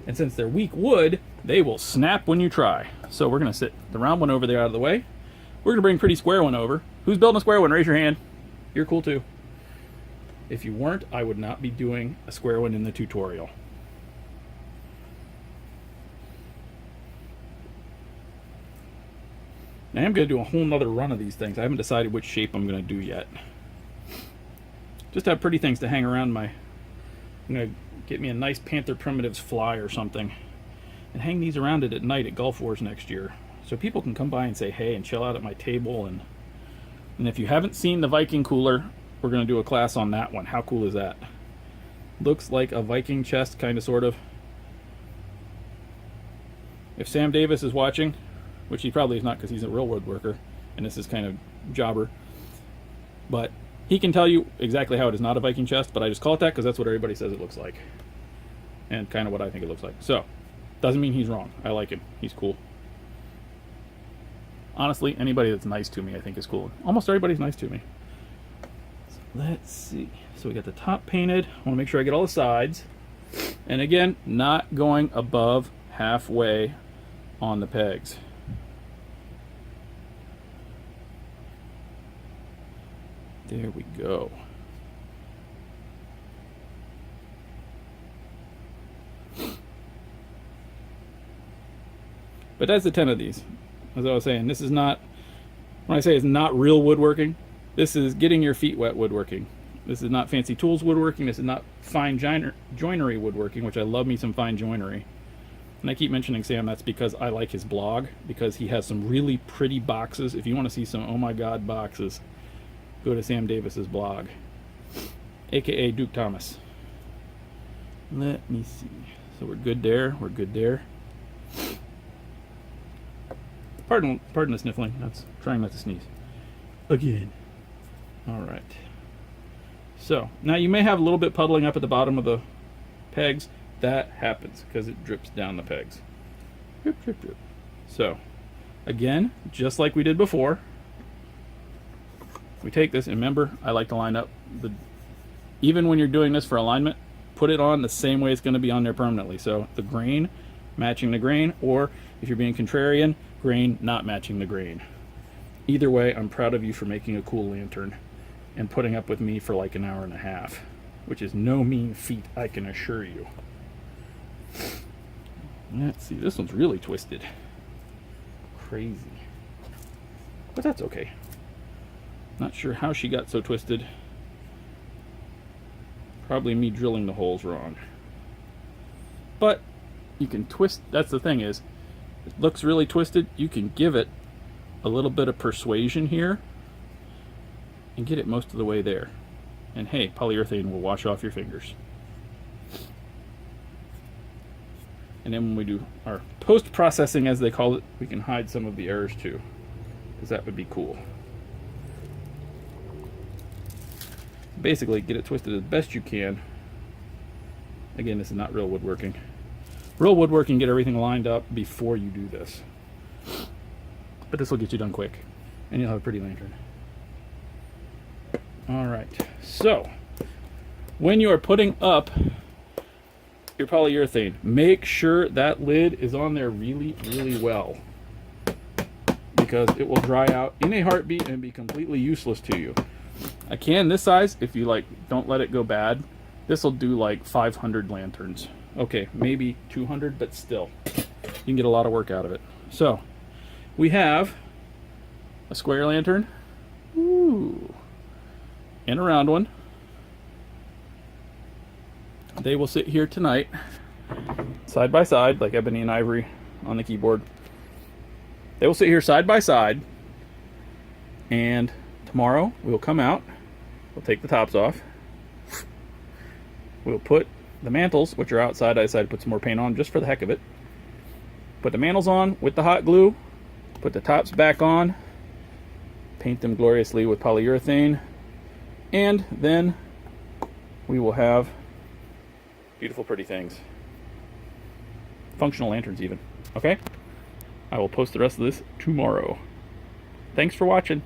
A: And since they're weak wood, they will snap when you try. So we're going to sit the round one over there out of the way. We're going to bring pretty square one over. Who's building a square one? Raise your hand. You're cool too. If you weren't, I would not be doing a square one in the tutorial. Now I'm going to do a whole nother run of these things. I haven't decided which shape I'm going to do yet. Just have pretty things to hang around my... I'm going to get me a nice Panther Primitives fly or something and hang these around it at night at Gulf Wars next year. So people can come by and say hey and chill out at my table and And if you haven't seen the Viking cooler, we're going to do a class on that one. How cool is that? Looks like a Viking chest, kind of, sort of. If Sam Davis is watching, which he probably is not because he's a real woodworker, and this is kind of jobber, but he can tell you exactly how it is not a Viking chest, but I just call it that because that's what everybody says it looks like. And kind of what I think it looks like. So, doesn't mean he's wrong. I like him. He's cool. Honestly, anybody that's nice to me I think is cool. Almost everybody's nice to me. So let's see. So we got the top painted. I want to make sure I get all the sides. And again, not going above halfway on the pegs. There we go. But that's the 10 of these. As I was saying, this is not, when I say it's not real woodworking, this is getting your feet wet woodworking. This is not fancy tools woodworking. This is not fine joinery woodworking, which I love me some fine joinery. And I keep mentioning Sam, that's because I like his blog, because he has some really pretty boxes. If you want to see some oh my god boxes, go to Sam Davis's blog, aka Duke Thomas. Let me see. So we're good there. We're good there. Pardon the sniffling. That's trying not to sneeze again. All right. So now you may have a little bit puddling up at the bottom of the pegs. That happens because it drips down the pegs. Drip, drip, drip. So again, just like we did before, we take this, and remember, I like to line up the, even when you're doing this for alignment, put it on the same way it's going to be on there permanently. So the grain matching the grain, or if you're being contrarian, grain not matching the grain. Either way, I'm proud of you for making a cool lantern and putting up with me for like an hour and a half, which is no mean feat, I can assure you. Let's see, this one's really twisted. Crazy. But that's okay. Not sure how she got so twisted. Probably me drilling the holes wrong. But you can twist, that's the thing is, it looks really twisted, you can give it a little bit of persuasion here and get it most of the way there. And hey, polyurethane will wash off your fingers. And then when we do our post-processing, as they call it, we can hide some of the errors too, because that would be cool. Basically, get it twisted as best you can. Again, this is not real woodworking. Real woodworking, get everything lined up before you do this. But this will get you done quick, and you'll have a pretty lantern. All right, so when you are putting up your polyurethane, make sure that lid is on there really, really well, because it will dry out in a heartbeat and be completely useless to you. A can this size, if you like, don't let it go bad, this will do like 500 lanterns. Okay, maybe 200, but still, you can get a lot of work out of it. So we have a square lantern, ooh, and a round one. They will sit here tonight, side by side, like ebony and ivory on the keyboard. They will sit here side by side, and tomorrow we'll come out, we'll take the tops off, we'll put the mantles, which are outside, I decided to put some more paint on just for the heck of it. Put the mantles on with the hot glue, put the tops back on, paint them gloriously with polyurethane, and then we will have beautiful, pretty things. Functional lanterns even. Okay? I will post the rest of this tomorrow. Thanks for watching.